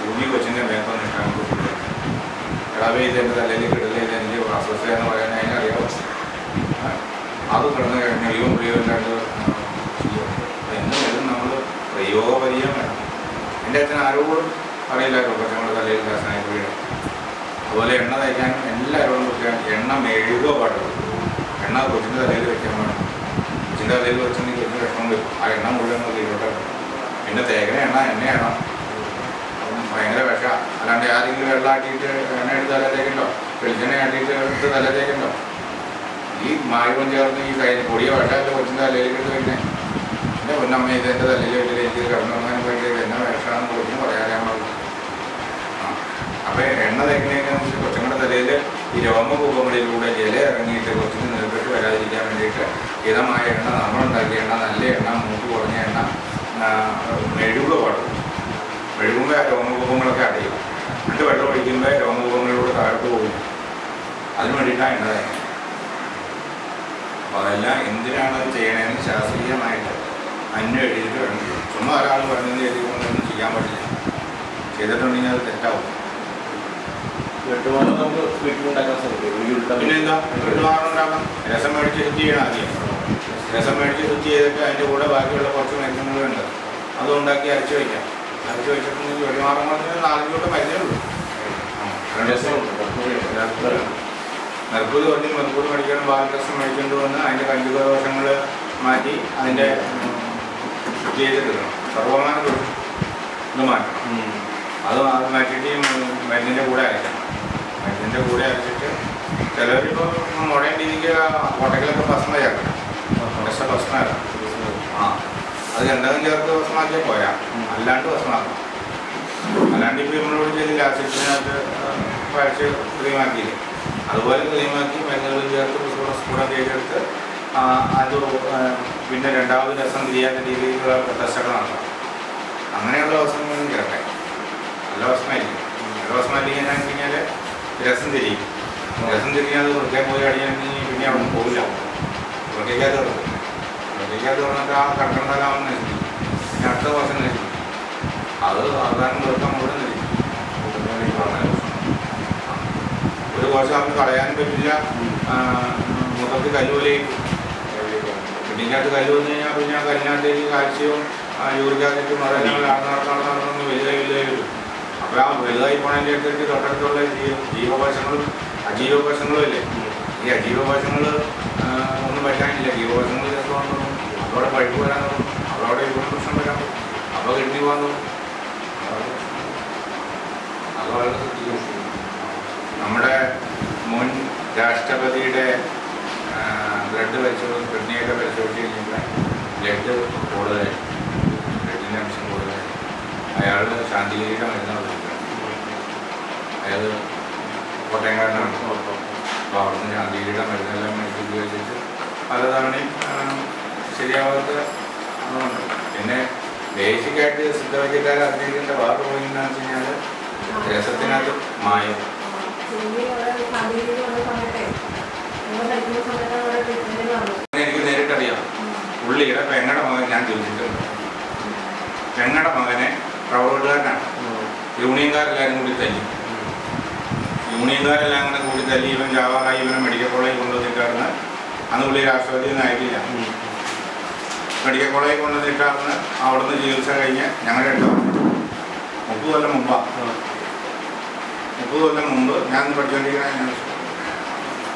ഊരി കൊച്ചിൻ്റെ മേത്തൊന്നും ഇട്ടാൻ പറ്റില്ല. ഇളവ് ചെയ്ത് എൻ്റെ തലയിലേക്ക് ഇടലേക്ക് എനിക്ക് അസ്വസ്ഥ എന്ന് പറയാൻ അതിനറിയാമോ? അത് കിടന്നു കഴിഞ്ഞാൽ പ്രയോഗമില്ലാണ്ട് എന്ന് വരും. നമ്മൾ പ്രയോഗപരിചയം വേണം. എൻ്റെ അച്ഛൻ ആരോടും അറിയില്ലായിരുന്നു കൊച്ചുങ്ങളുടെ തലയിൽ രാസനായി വീഴും. അതുപോലെ എണ്ണ തയ്ക്കാനും എല്ലാവരോടും കുറിച്ചാൽ എണ്ണ മെഴുകുക പാടുള്ളൂ. എണ്ണ കൊച്ചിൻ്റെ തലയിൽ വെക്കാൻ വേണം. കൊച്ചിൻ്റെ തലയിൽ വെച്ചിട്ടുണ്ടെങ്കിൽ കൊച്ചിന് വിഷമം വരും. ആ എണ്ണ മുഴുവൻ കീഴോട്ടാണ്. പിന്നെ തേങ്ങ എണ്ണയാണ് ഭയങ്കര വിഷ. അല്ലാണ്ട് ആരെങ്കിലും വെള്ളം ആട്ടിയിട്ട് എണ്ണ എടുത്ത് തല തേക്കുണ്ടോ, വെളിച്ചെണ്ണ ആട്ടിയിട്ട് എടുത്ത് തല തേക്കുണ്ടോ? ഈ മായവും ചേർന്ന് ഈ പൊടിയ വിഷമല്ല കൊച്ചിൻ്റെ തലയിലേക്ക് എടുത്ത് കഴിഞ്ഞാൽ എൻ്റെ പൊന്നമ്മ ഇതെൻ്റെ തലയിൽ വെച്ചിട്ട് എനിക്ക് കിടന്നുറങ്ങാൻ വേണ്ടി എന്നെ വിഷമാണെന്ന് കൊച്ചിന് പറയാൻ പാടില്ല. അപ്പോൾ എണ്ണ തേക്കുന്നതിനനുസരിച്ച് കൊച്ചുങ്ങളുടെ തലയിൽ ഈ രോമകൂപങ്ങളിലൂടെ ജല ഇറങ്ങിയിട്ട് കൊച്ചിന് നീർക്കെട്ട് വരാതിരിക്കാൻ വേണ്ടിയിട്ട് ഹിതമായ എണ്ണ, നമ്മളുണ്ടാക്കിയ എണ്ണ, നല്ല എണ്ണ, മൂക്ക് കുറഞ്ഞ എണ്ണ മെഴുകുക പാടും. മെഴുകുമ്പോൾ ആ രോമകൂപങ്ങളൊക്കെ അടയും. എന്നിട്ട് വെള്ളം ഒഴിക്കുമ്പോൾ രോമകൂപങ്ങളിലൂടെ താഴോട്ട് പോകും. അതിന് വേണ്ടിയിട്ടാണ് എണ്ണ തേക്കുന്നത്. അപ്പോൾ അതെല്ലാം എന്തിനാണ് അത് ചെയ്യണമെന്ന് ശാസ്ത്രീയമായിട്ട് അന്വേഷിച്ചിട്ട് വേണം. ചുമ്മാ ഒരാൾ പറഞ്ഞത് ചെയ്തുകൊണ്ടൊന്നും ചെയ്യാൻ പറ്റില്ല. ചെയ്തിട്ടുണ്ടെങ്കിൽ അത് തെറ്റാവും. വെട്ടുമാനം നമുക്ക് വീട്ടിലുണ്ടാക്കാൻ സാധിക്കും. പിന്നെന്താ വീട്ടുമാനം ഉണ്ടാക്കാം. രസം മേടിച്ച് ശുദ്ധി ചെയ്യണം ആദ്യം. രസം മേടിച്ച് ശുദ്ധി ചെയ്തിട്ട് അതിൻ്റെ കൂടെ ബാക്കിയുള്ള കുറച്ച് മരുന്നുകളുണ്ട്, അതും ഉണ്ടാക്കി അരച്ച് വയ്ക്കാം. അരച്ച് വെച്ചിട്ടുണ്ടെങ്കിൽ വെട്ടുമാറം പറഞ്ഞാൽ 4 കൂട്ടം മരുന്നേ ഉള്ളൂ. നെർപ്പൂര് പറഞ്ഞ് നെർപ്പൂര് മേടിക്കണം. ബാലരസം മേടിച്ചുകൊണ്ട് വന്ന് അതിൻ്റെ കഞ്ചുകദോഷങ്ങൾ മാറ്റി അതിൻ്റെ ശുദ്ധി ചെയ്തിട്ട് സർവമാനം ഇത് മാറ്റണം. അത് മാറ്റിയിട്ട് ഈ മരുന്നിൻ്റെ കൂടെ അരയ്ക്കണം. മരുന്നിൻ്റെ കൂടെ അരച്ചിട്ട് ചിലവരിപ്പോൾ മുടേണ്ട രീതിക്ക് കോട്ടയ്ക്കലൊക്കെ ഭസ്മ ചേർക്കണം. ഭസ്മ അത് എന്തെങ്കിലും ചേർത്ത് ഭസ്മാക്കിയാൽ പോരാ, അല്ലാണ്ട് ഭസ്മാക്കണം. അല്ലാണ്ട് ഇപ്പോൾ നമ്മളോട് ചെയ്ത് ലാസ്റ്റിനകത്ത് പഴച്ച് ക്രീമാക്കിയില്ലേ, അതുപോലെ ക്രീമാക്കി മരുന്നുകൾ ചേർത്ത് സ്പൂണം തേച്ചെടുത്ത് അത് പിന്നെ രണ്ടാമത് രസം തിരിയാത്ത രീതിയിലുള്ള ടെസ്റ്റൊക്കെ നടത്തണം. അങ്ങനെയുള്ള ഭസ്മങ്ങളും ചേർക്കാം. നല്ല ഭസ്മമായിരിക്കും. നല്ല ഭസ്മമായിരിക്കും എന്താണെന്ന് വെച്ച് കഴിഞ്ഞാൽ രസം തിരിയും. രസം തിരിയാതെ വൃത്തിയായി പോയി അടിയാണെങ്കിൽ പിന്നെ അവിടെ പോകില്ല. വൃത്തിക്കാതെ തുറക്കും. വൃത്തിക്കാതെ തുറന്നിട്ട് ആ കടക്കണ്ടാകാമെന്ന് നശിക്കും. പിന്നെ അടുത്ത വർഷം നശിക്കും. അത് അവസാനം വൃത്തം മുഴുവൻ നശിക്കും. ഒരു വർഷം നമുക്ക് കളയാനും പറ്റില്ല. മൊത്തത്തിൽ കല്ലുപോലെയും കിഡ്നിക്കകത്ത് കല്ല് വന്നു കഴിഞ്ഞാൽ പിന്നെ കല്ലിനകത്തേക്ക് കാൽസ്യവും യൂറിക് ആസിഡും അതെല്ലാം നടന്ന് വലുതായി വരും. അപ്പോൾ ആ വലുതായി പോണതിൻ്റെ അടുത്തേക്ക് തൊട്ടടുത്തുള്ള ജീവകോശങ്ങളും അജീവകോശങ്ങളും അല്ലേ. ഈ അജീവകോശങ്ങൾ ഒന്നും പറ്റാനില്ല. ജീവകോശങ്ങൾ ചിലപ്പോൾ അതോടെ പഴുപ്പ് വരാൻ തുടങ്ങും. അതോടെ ഇവിടെ പ്രശ്നം വരാൻ തുടങ്ങും. അപ്പോൾ കിഡ്നി പോകാൻ തുടങ്ങും. അത് വളരെ ശ്രദ്ധിക്കും. നമ്മുടെ മുൻ രാഷ്ട്രപതിയുടെ ബ്ലഡ് പരിശോധിച്ച് കിഡ്നിയൊക്കെ പരിശോധിച്ച് കഴിഞ്ഞാൽ ബ്ലഡ് കൂടുതലായി, ബ്ലഡിൻ്റെ അംശം കൂടുതലായി. അയാൾ ശാന്തിഗിരിയുടെ മരുന്ന് കൊടുത്തിട്ടുണ്ട്. അയാൾ കോട്ടയംകാരനാണ്. അപ്പോൾ അവിടുന്ന് ശാന്തിഗിരിയുടെ മരുന്നെല്ലാം മേടിച്ച് ഉപയോഗിച്ചിട്ട് പലതവണയും ശരിയാവാത്ത അതുകൊണ്ട്. പിന്നെ ബേസിക്കായിട്ട് സിദ്ധവൈദ്യക്കാരെ അറിഞ്ഞിരിക്കേണ്ട വേറെ പോയിന്താണെന്ന് വെച്ച് കഴിഞ്ഞാൽ രസത്തിനകത്ത് മായം. എനിക്ക് നേരിട്ടറിയാം. പുള്ളിയുടെ പെങ്ങളുടെ മകൻ ഞാൻ ചോദിച്ചിട്ടുണ്ട്. പെങ്ങളുടെ മകനെ പ്രൗഢകാരനാണ്. യൂണിയൻകാരെല്ലാവരും കൂടി തല്ലി. യൂണിയൻകാരെല്ലാം കൂടി തല്ലി ഇവൻ ജാവാറായി ഇവനെ മെഡിക്കൽ കോളേജിൽ കൊണ്ടുവന്നിട്ടായിരുന്നു. അന്ന് പുള്ളി രാഷ്ട്രപതിയൊന്നും ആയിട്ടില്ല. മെഡിക്കൽ കോളേജിൽ കൊണ്ടുവന്നിട്ടായിരുന്നു. അവിടുന്ന് ചികിത്സ കഴിഞ്ഞ് ഞങ്ങളുടെ അടുത്ത് 30 കൊല്ലം മുമ്പാണ്. 30 കൊല്ലം മുമ്പ് ഞാൻ പഠിച്ചുകൊണ്ടിരിക്കുന്ന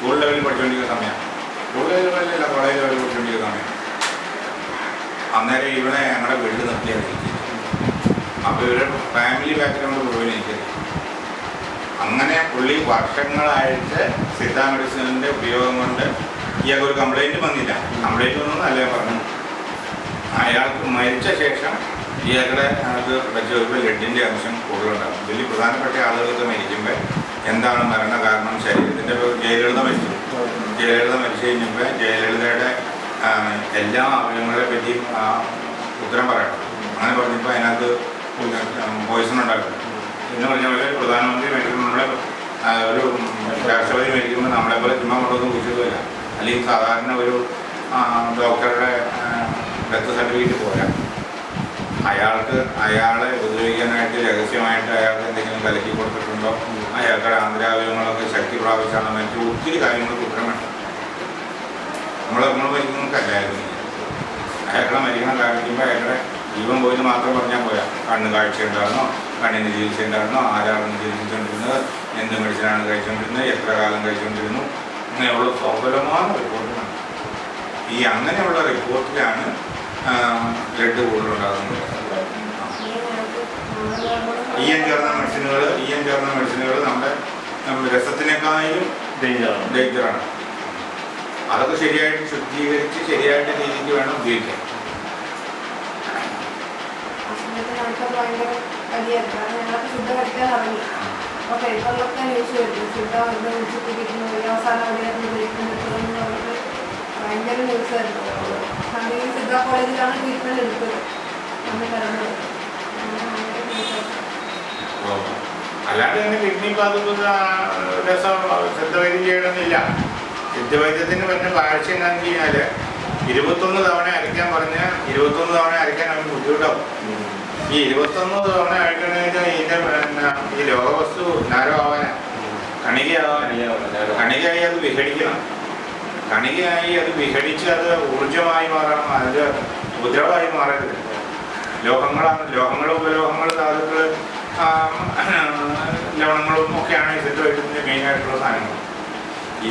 സ്കൂൾ ലെവലിൽ പഠിച്ചുകൊണ്ടിരിക്കുന്ന സമയമാണ്. സ്കൂൾ ലെവലിലല്ല, കോളേജ് ലെവലിൽ പഠിച്ചുകൊണ്ടിരിക്കുന്ന സമയം. അന്നേരം ഇവിടെ ഞങ്ങളുടെ വീട്ടിൽ നിർത്തിയാണ്. അപ്പോൾ ഇവരുടെ ഫാമിലി ബാക്ക്ഗ്രൗണ്ട് മുഴുവൻ എനിക്കറിയാം. അങ്ങനെ പുള്ളി വർഷങ്ങളായിട്ട് സിദ്ധ മെഡിസിനിൻ്റെ ഉപയോഗം കൊണ്ട് ഇയാൾക്ക് ഒരു കംപ്ലൈൻറ്റ് വന്നില്ല. കംപ്ലൈൻറ്റ് വന്നു അല്ല പറഞ്ഞു. അയാൾക്ക് മരിച്ച ശേഷം ഇയാളുടെ അത് പരിശോധിക്കുമ്പോൾ ലെഡിൻ്റെ അംശം കൂടുതലുണ്ടാകും. ഇതിൽ പ്രധാനപ്പെട്ട ആളുകൾക്ക് മരിക്കുമ്പോൾ എന്താണ് മരണ കാരണം? ശരീരത്തിൻ്റെ ജയലളിത മരിച്ചു. ജയലളിത മരിച്ചു കഴിഞ്ഞപ്പോൾ ജയലളിതയുടെ എല്ലാ അവയവങ്ങളെ പറ്റിയും ഉത്തരം പറയണം. അങ്ങനെ പറഞ്ഞപ്പോൾ അതിനകത്ത് പോയിസൺ ഉണ്ടാക്കും. എന്ന് പറഞ്ഞ പോലെ പ്രധാനമന്ത്രി മരിക്കുമ്പോൾ നമ്മളെ ഒരു രാഷ്ട്രപതി മരിക്കുമ്പോൾ നമ്മളെപ്പോലെ ചുമ്മാ കൊണ്ടൊന്നും കുറിച്ചതുമില്ല. അല്ലെങ്കിൽ സാധാരണ ഒരു ഡോക്ടറുടെ ഡെത്ത് സർട്ടിഫിക്കറ്റ് പോരാ. അയാളെ ഉപദ്രവിക്കാനായിട്ട് രഹസ്യമായിട്ട് അയാൾക്ക് എന്തെങ്കിലും കലക്കി കൊടുത്തിട്ടുണ്ടോ, അയാളുടെ ആന്തരാവയവങ്ങളൊക്കെ ശക്തി പ്രാപിച്ചാണോ മരിച്ചു, ഒത്തിരി കാര്യങ്ങൾക്ക് ഉത്തരം വേണം. നമ്മൾ മരിക്കുന്നവർക്കല്ലായിരുന്നു. അയാളുടെ മരിക്കണം കാണിക്കുമ്പോൾ അയാളുടെ ജീവൻ പോയത് മാത്രം പറഞ്ഞാൽ പോരാ. കണ്ണ് കാഴ്ച ഉണ്ടായിരുന്നോ, കണ്ണിന് ചികിത്സ ഉണ്ടായിരുന്നോ, ആരാണെന്ന് ചികിത്സിച്ചുകൊണ്ടിരുന്നത്, എന്ത് മെഡിസിനാണ് കഴിച്ചുകൊണ്ടിരുന്നത്, എത്ര കാലം കഴിച്ചുകൊണ്ടിരുന്നു, അങ്ങനെയുള്ള സൗകര്യമായ റിപ്പോർട്ടിനാണ്. ഈ അങ്ങനെയുള്ള റിപ്പോർട്ടിലാണ് ബ്ലഡ് കൂടുതലുണ്ടാകുന്നത്. ഈയം ചേർന്ന മെഡിസിനുകൾ നമ്മുടെ രസത്തിനേക്കാളും ഡേഞ്ചറാണ്. അതൊക്കെ ശരിയായിട്ട് ശുദ്ധീകരിച്ച് ശരിയായിട്ട് രീതിക്ക് വേണം ഉപയോഗിക്കാൻ. ഫുഡ് കഴിക്കാൻ ഇറങ്ങി അപ്പോൾ പേപ്പറിലൊക്കെ ന്യൂസ് വരുന്നു ഫുഡ് അവരുടെ ഉച്ചപ്പിടിക്കുന്നു അവസാനം അവിടെയായിരുന്നു ട്രീറ്റ്മെൻറ്റ് പറഞ്ഞിട്ട് ഭയങ്കര ന്യൂസ് ആയിരുന്നു. അല്ലെങ്കിൽ സിദ്ധ കോളേജിലാണ് ട്രീറ്റ്മെൻറ്റ് എടുത്തത് അന്ന് കിടന്നത്. അല്ലാണ്ട് തന്നെ കിഡ്നി രസം സിദ്ധവൈദ്യം ചെയ്യണമെന്നില്ല. സിദ്ധവൈദ്യത്തിന് പിന്നെ കാഴ്ച എന്താണെന്ന് വെച്ച് കഴിഞ്ഞാൽ 21 തവണ അരയ്ക്കാൻ പറഞ്ഞാൽ 21 തവണ അരയ്ക്കാൻ അവന് ബുദ്ധിമുട്ടാവും. ഈ 21 തവണ അരയ്ക്കണമെങ്കിൽ ഇതിൻ്റെ ഈ ലോകവസ്തു നാരമാവാനാ കണികയായി അത് വിഘടിക്കണം. കണികയായി അത് വിഘടിച്ച് അത് ഊർജമായി മാറണം. അത് ഉപദ്രവമായി മാറരുത്. ലോഹങ്ങൾ ഉപലോഹങ്ങൾ ധാതുക്കൾ ലവണങ്ങളും ഒക്കെയാണ് ഈ സിദ്ധവൈദ്യത്തിൻ്റെ മെയിനായിട്ടുള്ള സാധനങ്ങൾ.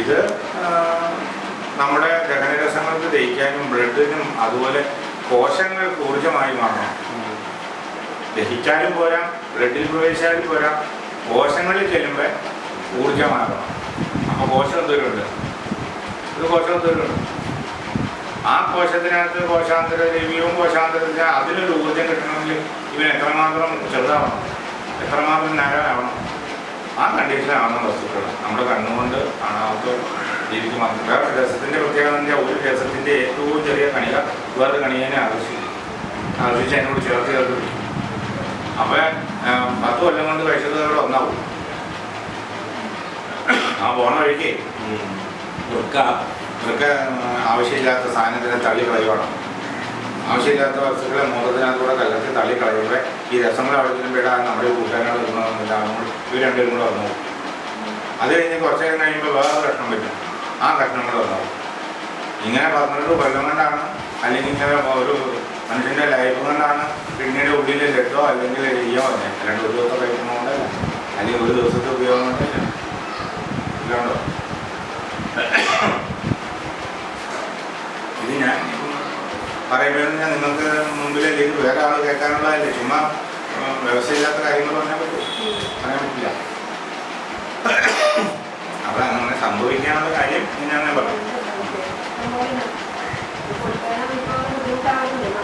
ഇത് നമ്മുടെ ദഹനരസങ്ങൾക്ക് ദഹിക്കാനും ബ്ലഡിനും അതുപോലെ കോശങ്ങൾക്ക് ഊർജമായി മാറണം. ദഹിച്ചാലും പോരാ, ബ്ലഡിൽ പ്രവേശിച്ചാലും പോരാ, കോശങ്ങളിൽ ചെല്ലുമ്പോൾ ഊർജമാകണം. അപ്പോൾ കോശം എന്തോരമുണ്ട്, ഒരു കോശം എന്തോരമുണ്ട്. ആ കോശത്തിനകത്ത് കോശാന്തര ദ്രവ്യവും കോശാന്തരത്തിന് അതിനൊരു ഊർജം കിട്ടണമെങ്കിൽ ഇവൻ എത്രമാത്രം ചെറുതാവണം, എത്രമാത്രം നരമാവണം. ആ കണ്ടീഷനാവുന്ന വസ്തുക്കൾ നമ്മുടെ കണ്ണുകൊണ്ട് കാണാത്ത രീതിക്ക് മാത്രം. വേറെ രസത്തിൻ്റെ പ്രത്യേകത എന്ന് വെച്ചാൽ ഒരു രസത്തിൻ്റെ ഏറ്റവും ചെറിയ കണിക വേറൊരു കണികനെ ആകർഷിച്ച് അതിനോട് ചേർത്ത് പിടിക്കും. അപ്പോൾ 10 കൊല്ലം കൊണ്ട് കഴിച്ചത് അവിടെ ഒന്നാവും. ആ പോണ വഴിക്ക് ഇവർക്ക് ആവശ്യമില്ലാത്ത സാധനത്തിനെ തള്ളിക്കളയുവാണ്. ആവശ്യമില്ലാത്ത വസ്തുക്കളെ മൂത്രത്തിനകത്തൂടെ കലർത്തി തള്ളിക്കളയുമ്പോൾ ഈ രസങ്ങൾ അവിടെ ചെല്ലുമ്പോഴാണ് നമ്മുടെ കൂട്ടുകാരോട് നിൽക്കണമെന്നില്ല. ഇവർ രണ്ടുപേരും കൂടെ വന്നു. അത് കഴിഞ്ഞ് കുറച്ച് നേരം കഴിയുമ്പോൾ വേറെ കഷ്ണം പറ്റും. ആ കഷ്ണങ്ങൾ വന്നു. ഇങ്ങനെ 18 കൊല്ലം കൊണ്ടാണ്, അല്ലെങ്കിൽ ഇങ്ങനെ ഒരു മനുഷ്യൻ്റെ ലൈഫ് കൊണ്ടാണ് പിന്നീട് ഉള്ളിൽ ലഡോ അല്ലെങ്കിൽ എരിയോ വന്നേ. അല്ലാണ്ട് ഒരു ദിവസം കഴിക്കുന്നതുകൊണ്ടല്ല, അല്ലെങ്കിൽ ഒരു ദിവസത്തെ ഉപയോഗം കൊണ്ടല്ല. ഇല്ലാണ്ടോ? ഇത് ഞാൻ പറയുമ്പോൾ ഞാൻ നിങ്ങൾക്ക് മുമ്പിലല്ലേ, ഇത് വേറെ ആൾ കേൾക്കാനുള്ളതല്ലേ. ചുമ്മാ വ്യവസ്ഥയില്ലാത്ത കാര്യങ്ങൾ പറഞ്ഞാൽ പറയാൻ പറ്റില്ല. അപ്പോൾ അങ്ങനെ സംഭവിക്കാനുള്ള കാര്യം ഞാൻ പറഞ്ഞു.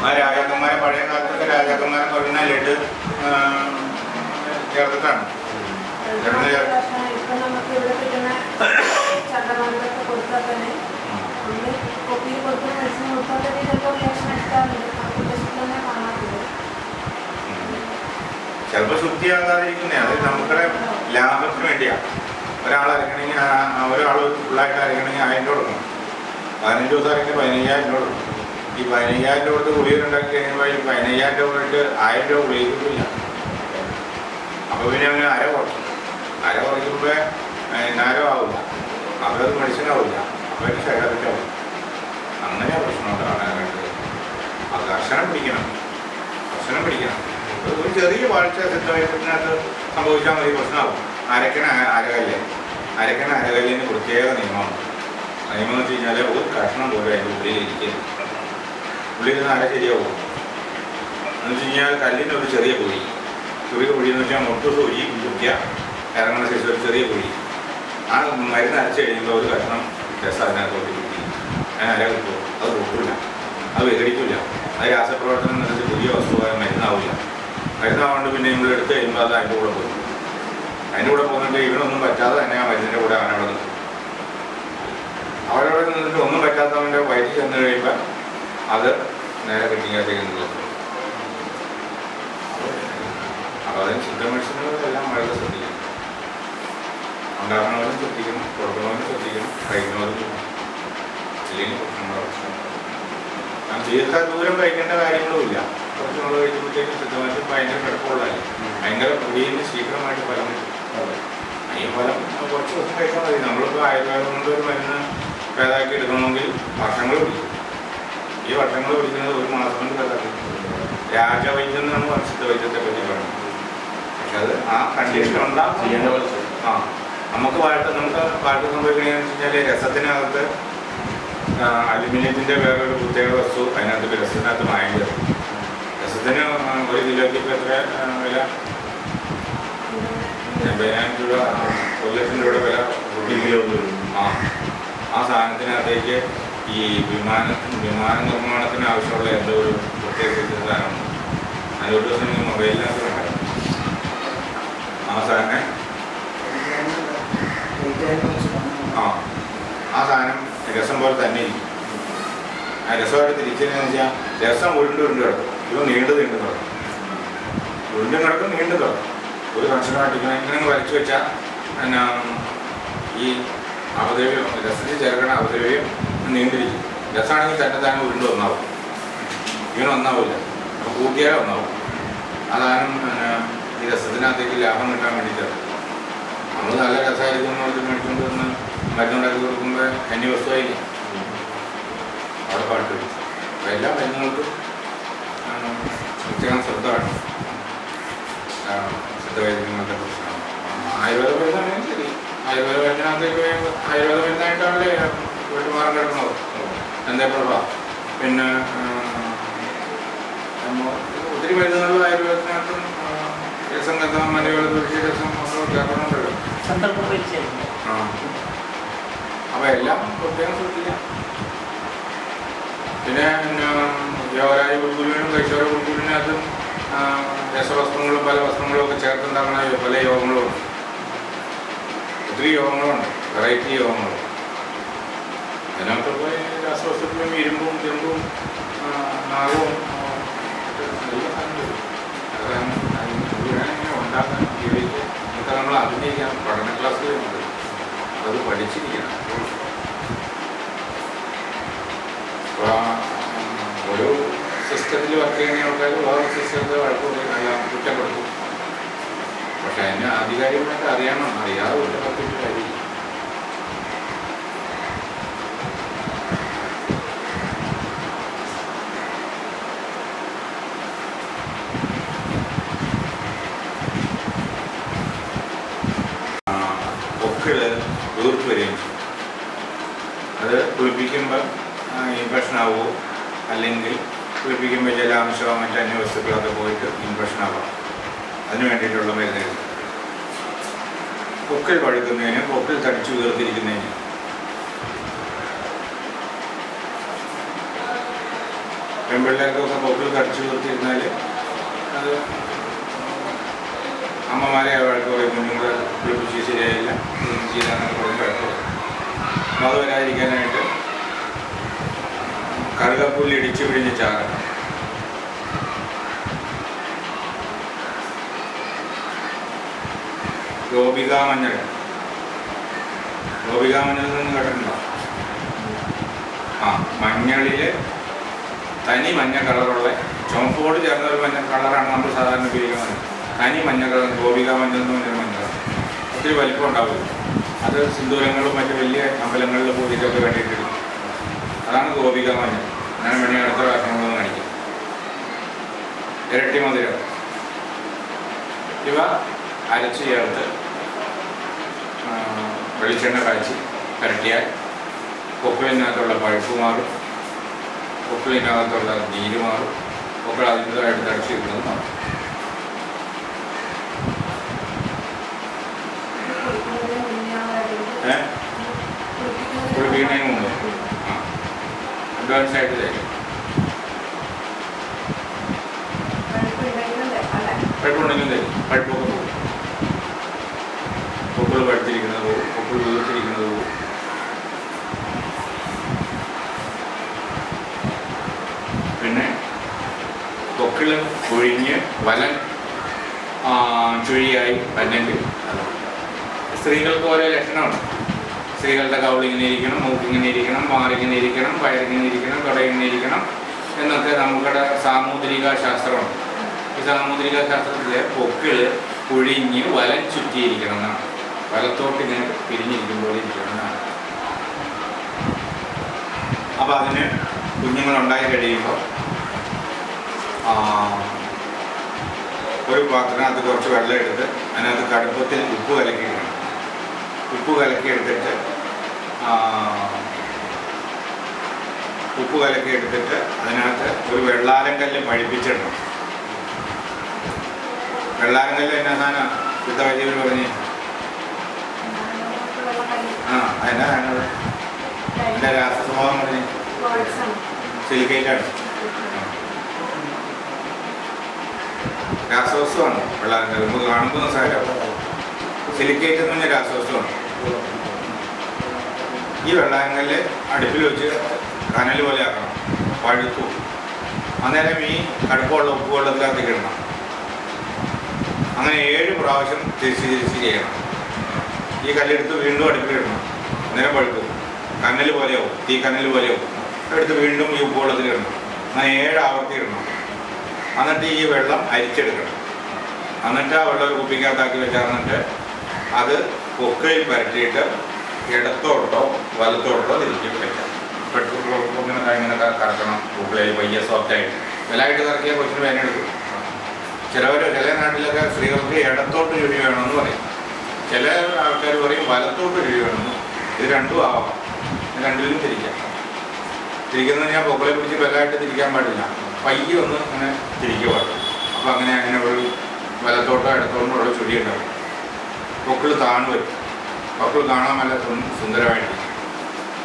ആ രാജാക്കന്മാരെ പഴയ കാലത്തൊക്കെ രാജാക്കന്മാരെ പറഞ്ഞ ലഡ് ചേർത്തിട്ടാണ്. ചിലപ്പോൾ ശുദ്ധിയാകാതിരിക്കുന്നേ, അത് നമ്മുടെ ലാഭത്തിന് വേണ്ടിയാണ്. ഒരാൾ അരക്കണമെങ്കിൽ ഒരാൾ ഫുള്ളായിട്ട് അരക്കണമെങ്കിൽ 1000 രൂപ കൊടുക്കണം. 15 ദിവസം അരയ്ക്ക് 15,000 രൂപ കൊടുക്കണം. ഈ 15,000 രൂപ കൊടുത്ത് ഗുളിക ഉണ്ടാക്കി കഴിയുമ്പോൾ ഈ 15,000 രൂപ ഇട്ട് 1000 രൂപ ഗുളിക കിട്ടില്ല. അപ്പോൾ പിന്നെ അവന് അര കുറയ്ക്കുമ്പോൾ നാരോ ആവില്ല, അവരത് മെഡിസിൻ ആവില്ല, അപ്പോൾ അതിന് സൈഡ് എഫക്റ്റ് ആവും. അങ്ങനെ പ്രശ്നമുണ്ട് കാണാനായിട്ട്. അത് കർശനം പിടിക്കണം. ഒരു ചെറിയ വാഴ്ച സിദ്ധവൈദ്യത്തിനകത്ത് സംഭവിച്ചാൽ മതി, പ്രശ്നമാവും. അരക്കണ അരകല്ലിന് പ്രത്യേക നിയമമാണ്. നിയമം എന്ന് വെച്ച് കഴിഞ്ഞാൽ ഒരു കഷ്ണം പോലെ അതിൻ്റെ ഉള്ളിൽ ഇരിക്കരുത്. ഉള്ളിൽ നിന്ന് അര ശരിയാവും. എന്ന് വെച്ച് കഴിഞ്ഞാൽ കല്ലിൻ്റെ ഒരു ചെറിയ കുഴി എന്ന് വെച്ചാൽ മൊട്ട് സൂചി കുടിക്കുക ഇറങ്ങുന്ന ശേഷം ഒരു ചെറിയ കുഴി. ആ മരുന്ന് അരച്ച് കഴിയുമ്പോൾ ഒരു കഷ്ണം രസം അതിനകത്തോട്ട് കിട്ടി. അതിന് അര കിട്ടുമോ? അത് പൊട്ടില്ല, അത് വിഘടിക്കില്ല. അത് രാസപ്രവർത്തനം നടത്തി പുതിയ വസ്തുവായ മരുന്നാവില്ല. മരുന്നാവുകൊണ്ട് പിന്നെ നമ്മൾ എടുത്ത് കഴിയുമ്പോൾ അത് അതിൻ്റെ കൂടെ പോകും. അതിൻ്റെ കൂടെ പോകുന്നുണ്ട് ഇവനൊന്നും പറ്റാതെ തന്നെ ആ മരുന്നിൻ്റെ കൂടെ അവനവിടെ നിൽക്കും. അവരവിടെ നിന്നിട്ട് ഒന്നും പറ്റാത്തവൻ്റെ വയറ്റിൽ ചെന്ന് കഴിയുമ്പോൾ അത് നേരെ കിട്ടിങ്ങത്തേക്ക് നിൽക്കും. അപ്പോൾ അതിന് ശുദ്ധ മെഡിസിനുകളെല്ലാം വളരെ ശ്രദ്ധിക്കണം. ഉണ്ടാക്കുന്നവരും ശ്രദ്ധിക്കണം, കൊടുക്കുന്നവരും ശ്രദ്ധിക്കണം, കഴിക്കുന്നവരും ഇല്ലെങ്കിൽ ദീർഘദൂരം കഴിക്കേണ്ട കാര്യങ്ങളുമില്ല. കുറച്ച് നമ്മൾ കഴിക്കുമ്പോഴത്തേക്കും ശുദ്ധമായിട്ടും ഭയങ്കര കിടപ്പുള്ളതല്ല, ഭയങ്കര പൊടിയിൽ ശീഘ്രമായിട്ട് ഫലം കിട്ടും. ഈ ഫലം കുറച്ച് ദിവസം കഴിക്കാൻ മതി. നമ്മളിപ്പോൾ ആയുർവേദം കൊണ്ട് ഒരു മരുന്ന് ഭേദമാക്കി എടുക്കണമെങ്കിൽ വർഷങ്ങൾ പിടിക്കും. ഈ വർഷങ്ങൾ പിടിക്കുന്നത് 1 മാസം കൊണ്ട് ഭേദമാക്കി. രാജവൈദ്യം എന്നാണ് സിദ്ധവൈദ്യത്തെ പറ്റി പറയുന്നത്. പക്ഷെ അത് ആ കണ്ടീഷൻ ഉണ്ടാകും. നമുക്ക് പാട്ട് സംഭവിക്കണമെന്ന് വെച്ച് കഴിഞ്ഞാൽ രസത്തിനകത്ത് അലുമിനിയത്തിൻ്റെ വേറൊരു പ്രത്യേക വസ്തു അതിനകത്ത് രസത്തിനകത്ത് മായം ചേർക്കും. രസത്തിന് 1 കിലോയ്ക്ക് ഇപ്പോൾ എത്ര വില? 80,000 രൂപ, 1 ലക്ഷം രൂപയുടെ വില. 1 കിലോ. ആ സാധനത്തിനകത്തേക്ക് ഈ വിമാന നിർമ്മാണത്തിന് ആവശ്യമുള്ള എന്തോ ഒരു പ്രത്യേക സാധനമുണ്ട്. അതൊരു ദിവസം നിങ്ങൾ മൊബൈലിനകത്ത് ഉണ്ടായിരുന്നു. ആ സാധനം ആ സാധനം രസം പോലെ തന്നെ ഇരിക്കും. ആ രസമായിട്ട് തിരിച്ചറിയാന്ന് വെച്ചാൽ രസം ഉരുണ്ട് കിടക്കും. ഇത് നീണ്ടു കിടക്കും, ഉരുണ്ടും കിടക്കും, നീണ്ടു കിടക്കും. ഒരു കണക്ഷനായിട്ട് ഇങ്ങനെ വരച്ചു വെച്ചാൽ പിന്നെ ഈ അവദ്രവ്യം രസത്തിൽ ചേർക്കണ അവദ്രവ്യം നീണ്ടിരിക്കും. രസമാണെങ്കിൽ തന്നെ ഉരുണ്ട് ഒന്നാവും, ഇങ്ങനെ ഒന്നാവില്ല. അപ്പോൾ കൂട്ടിയാൽ ഒന്നാവും. അതാണ് ഈ രസത്തിനകത്തേക്ക് ലാഭം കിട്ടാൻ വേണ്ടിയിട്ടത്. നമ്മൾ നല്ല രസമായിരിക്കും മേടിച്ചുകൊണ്ട് വന്ന് മരുന്നുണ്ടാക്കി കൊടുക്കുമ്പോൾ അന്യ വസ്തുവായില്ല, അവിടെ പാട്ട് വരും. അപ്പോൾ എല്ലാ മരുന്നുകൾക്കും പ്രത്യേകം ശ്രദ്ധ വേണം. ശ്രദ്ധവൈദ്യങ്ങളുടെ പ്രശ്നമാണ്. ആയുർവേദ മരുന്നാണെങ്കിൽ ശരി, ആയുർവേദ മരുന്നിനകത്തേക്ക് ആയുർവേദ മരുന്നായിട്ടാണല്ലേ വീട്ടുമാറാൻ കിടക്കുന്നത്. എന്താ പ്രഭ പിന്നെ ഒത്തിരി മരുന്നുകൾ ആയുർവേദത്തിനകത്തും രസം കഥ മലയാള തുളസി രസം ഒക്കെ ചേർക്കണമുണ്ടല്ലോ. അപ്പോൾ എല്ലാം പ്രത്യേകം ശ്രദ്ധിക്കാം. പിന്നെ യോഗരാജ ഗുരുകുലിനും കൈശോര ഗുരുകുലിനകത്തും രസവസ്ത്രങ്ങളും പല വസ്ത്രങ്ങളും ഒക്കെ ചേർത്തുണ്ടാക്കുന്ന പല യോഗങ്ങളുമുണ്ട്. ഒത്തിരി യോഗങ്ങളുണ്ട്, വെറൈറ്റി യോഗങ്ങൾ. അതിനകത്തൊക്കെ രാസവസ്തുക്കളും ഇരുമ്പും ചെമ്പും നാഗവും നല്ല സാധനങ്ങൾ ഉണ്ടാക്കാൻ ജീവിച്ച് ഇതൊക്കെ നമ്മൾ അഭിനയിക്കണം. പഠന ക്ലാസ്സുകളുണ്ട്, അത് പഠിച്ചിരിക്കണം. ഒരു സിസ്റ്റത്തിൽ വർക്ക് ചെയ്യുന്ന ആൾക്കാർ വേറെ സിസ്റ്റത്തെ വഴക്കുള്ള കുറ്റപ്പെടുത്തും. പക്ഷെ അതിന് ആധികാരികമായിട്ട് അറിയണം, അറിയാതെ കുറ്റപ്പെടുത്തിയിട്ട് കാര്യമില്ല. പൊക്കിള് വീർത്ത് വരികയും ചെയ്യും. അത് കുളിപ്പിക്കുമ്പോൾ ഇൻഫെക്ഷൻ ആവുമോ, അല്ലെങ്കിൽ കുളിപ്പിക്കുമ്പോൾ ജലാംശമോ മറ്റ് അന്യ വസ്തുക്കളൊക്കെ പോയിട്ട് ഇൻഫെക്ഷൻ ആവാം. അതിന് വേണ്ടിയിട്ടുള്ള മരുന്നുകൾ. പൊക്കിൾ പഴുക്കുന്നതിന്, പൊക്കിൾ തടിച്ചു വീർത്തിരിക്കുന്നതിന് പെൺപിള്ളേർക്കൊക്കെ പൊക്കിൾ തടിച്ചു വീർത്തിരുന്നാൽ അത് അമ്മമാരെ വഴക്ക് പറയും, കുഞ്ഞുങ്ങളെ കുളിപ്പിച്ച് ശരിയായില്ല, ചെയ്യാനൊക്കെ പറഞ്ഞ് വഴക്ക് പറയും. അപ്പോൾ അത് വരാതിരിക്കാനായിട്ട് കറുകപ്പുല്ല് ഇടിച്ചു പിഴിഞ്ഞ് ചാറ്, ഗോപികാമഞ്ഞൾ നിന്ന് കേട്ടിട്ടുണ്ടോ? മഞ്ഞളിൽ തനി മഞ്ഞ കളറുള്ള ചുമപ്പോട് ചേർന്ന ഒരു മഞ്ഞ കളറാണ് നമ്മൾ സാധാരണ ഉപയോഗിക്കുന്നത്. തനി മഞ്ഞ കളർ ഗോപികാമഞ്ഞൾ എന്ന് പറഞ്ഞൊരു മഞ്ഞൾ, ഒത്തിരി വലിപ്പം ഉണ്ടാവില്ല. അത് സിന്ദൂരങ്ങളും മറ്റ് വലിയ അമ്പലങ്ങളിൽ പൂജയ്ക്കൊക്കെ വേണ്ടിയിട്ടിരിക്കും. അതാണ് ഗോപികാമഞ്ഞൾ. ഞാൻ വേണമെങ്കിൽ അടുത്ത പ്രാർത്ഥനകളൊന്നും കാണിക്കും. ഇരട്ടി മധുരം ഇവ അരച്ച് ചേർത്ത് വെളിച്ചെണ്ണ കാച്ചി പുരട്ടിയാൽ പൊക്കിളിനകത്തുള്ള പഴുപ്പ് മാറും, പൊക്കിളിനകത്തുള്ള നീര് മാറും, പൊക്കിൾ അതിൻ്റെതായിട്ട് തടിച്ചിരുന്നത് മാറും. കുളിപ്പിക്കുന്നതിന് മുമ്പ് അഡ്വാൻസ് ആയിട്ട് തരും. പഴുപ്പുണ്ടെങ്കിലും തരും, പഴുപ്പൊക്കെ പോകും. പൊക്കിൾ പഴുത്തിരിക്കുന്നത് പോകും, പൊക്കിൾ വീർത്തിരിക്കുന്നത് പോകും. പിന്നെ പൊക്കിള് കൊഴിഞ്ഞ് വലൻ ചുഴിയായി അല്ലെങ്കിൽ സ്ത്രീകൾക്ക് ഓരോ ലക്ഷണമാണ്. സ്ത്രീകളുടെ കൗളിങ്ങനെ ഇരിക്കണം, മൂക്കിങ്ങനെ ഇരിക്കണം, മാറിങ്ങനെ ഇരിക്കണം, വയറിങ്ങനെ ഇരിക്കണം, തുടയിങ്ങനെ ഇരിക്കണം എന്നൊക്കെ നമുക്കിടെ സാമൂദ്രിക ശാസ്ത്രമുണ്ട്. ഈ സാമൂദ്രിക ശാസ്ത്രത്തിലെ പൊക്കിള് കുഴിഞ്ഞ് വലം ചുറ്റിയിരിക്കണം എന്നാണ്. വലത്തോട്ട് ഇങ്ങനെ പിരിഞ്ഞിരിക്കുമ്പോൾ ഇരിക്കണം എന്നാണ്. അപ്പോൾ അതിന് കുഞ്ഞുങ്ങളുണ്ടായി കഴിയുമ്പോൾ ഒരു പാത്രത്തിനകത്ത് കുറച്ച് വെള്ളം എടുത്ത് അതിനകത്ത് കടുപ്പത്തിൽ ഉപ്പ് കലക്കിയിടണം. ഉപ്പ് കലക്കിയെടുത്തിട്ട് അതിനകത്ത് ഒരു വെള്ളാരം കല്ല് പഴിപ്പിച്ചിടണം. വെള്ളാരം കല്ല് എന്നാ സാധനം സിദ്ധവൈദ്യർ പറഞ്ഞ് അതിനാ ഞാനത് എൻ്റെ രാസസ്വഭാവം പറഞ്ഞ് സിലിക്കേറ്റാണ്, രാസവസ്തുവാണ് വെള്ളാരം കല്ല്. നമുക്ക് കാണുമ്പോൾ സാരം സിലിക്കേറ്റ് എന്ന് പറഞ്ഞ രാസവസ്തുവാണ്. ഈ വെള്ളാരങ്കല്ല് അടുപ്പിൽ വെച്ച് കനൽ പോലെ ആക്കണം, പഴുത്തു. അന്നേരം ഈ കടുപ്പമുള്ള ഉപ്പ് വെള്ളത്തിനകത്തേക്ക് ഇടണം. അങ്ങനെ 7 പ്രാവശ്യം തിരിച്ച് ചെയ്യണം. ഈ കല്ലെടുത്ത് വീണ്ടും അടുപ്പിലിടണം. അന്നേരം പഴുത്തു, കനൽ പോലെയാവും, തീ കനൽ പോലെയാവും. എടുത്ത് വീണ്ടും ഈ ഉപ്പ് വെള്ളത്തിൽ ഇടണം. അങ്ങനെ 7 ആവർത്തി ഇടണം. എന്നിട്ട് ഈ വെള്ളം അരിച്ചെടുക്കണം. എന്നിട്ട് ആ വെള്ളം ഒരു കുപ്പിക്കകത്താക്കി വെച്ചാർന്നിട്ട് അത് കൊക്കയിൽ പരട്ടിയിട്ട് ഇടത്തോട്ടോ വലത്തോട്ടോ തിരിച്ച് വെക്കാം. ഇങ്ങനെ കറക്കണം. ഉപ്പിളയിൽ പയ്യെ സോഫ്റ്റായിട്ട് വിലയായിട്ട് കറക്കിയാൽ കൊച്ചിന് വേനെടുക്കും. ചില നാട്ടിലൊക്കെ സ്ത്രീകൾക്ക് ഇടത്തോട്ട് രുചി വേണമെന്ന് പറയും. ചില ആൾക്കാർ പറയും വലത്തോട്ട് രുചി വേണമെന്ന്. ഇത് രണ്ടും ആവാം, രണ്ടിലും തിരിക്കാം. തിരിക്കുന്നത് ഞാൻ പൊക്കളെ പിടിച്ച് വിലയായിട്ട് തിരിക്കാൻ പാടില്ല, പയ്യെ ഒന്ന് അങ്ങനെ തിരിക്കുക പാടില്ല. അപ്പോൾ അങ്ങനെ ഒരു വലത്തോട്ടോ ഇടത്തോട്ടോ ഉള്ള ചുഴി ഉണ്ടാവും. പൊക്കിൾ താണു വരും. പൊക്കിൾ കാണാൻ നല്ല സുന്ദരമായിട്ട്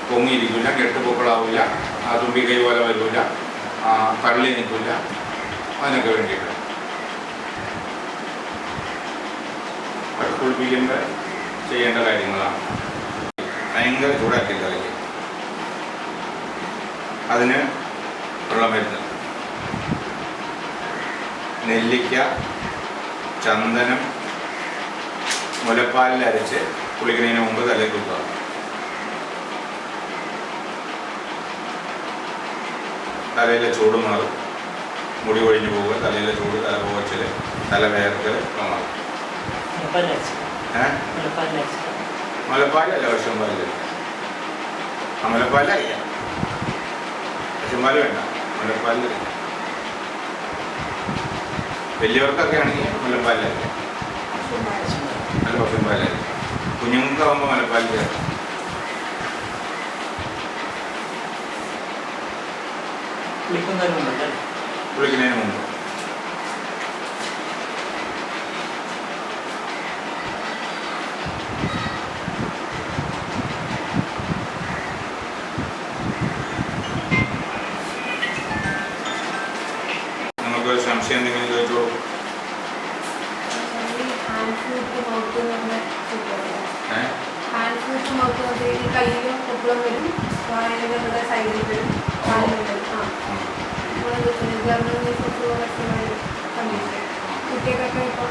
പൊങ്ങിയിരിക്കില്ല, കെട്ടുപൊക്കളാവില്ല, തുമ്പി കൈ പോലെ വരില്ല, തള്ളി നിൽക്കില്ല. അതിനൊക്കെ വേണ്ടിയിട്ട് കുളിപ്പിക്കുമ്പോൾ ചെയ്യേണ്ട കാര്യങ്ങളാണ്. ഭയങ്കര ചൂടാക്കി തലയ്ക്ക് അതിന് വെള്ളമരുന്ന്, നെല്ലിക്ക, ചന്ദനം, മുലപ്പാലിൽ അരച്ച് കുളിക്കുന്നതിന് മുമ്പ് തലയിൽ കുത്തുക. തലയിലെ ചൂട് മാറും, മുടി കൊഴിഞ്ഞു പോവുക, തലയിലെ ചൂട്, തല പോകച്ചിൽ, തല വേർക്കൽ മാറും. മുലപ്പാലല്ല പശുമ്പാല്. മുലപ്പാലല്ല, പശുമ്പാല് വേണ്ട, മുലപ്പാലിൽ. വലിയവർക്കൊക്കെ ആണെങ്കിൽ മുലപ്പാലല്ല, അല്ല പശുമ്പാലല്ല. കുഞ്ഞുങ്ങൾക്കാവുമ്പോൾ മുലപ്പാലിൽ ചേർക്കും. കുളിക്കുന്നതിന് മുമ്പ് നമുക്കൊരു സംശയം എന്തെങ്കിലും ചോദിച്ചോളൂ. കയ്യിലും കൊപ്പളം വരും, വായനകളുടെ സൈഡിൽ വരും, കാലിലും വരും. കുട്ടികൾക്കൊക്കെ ഇപ്പോൾ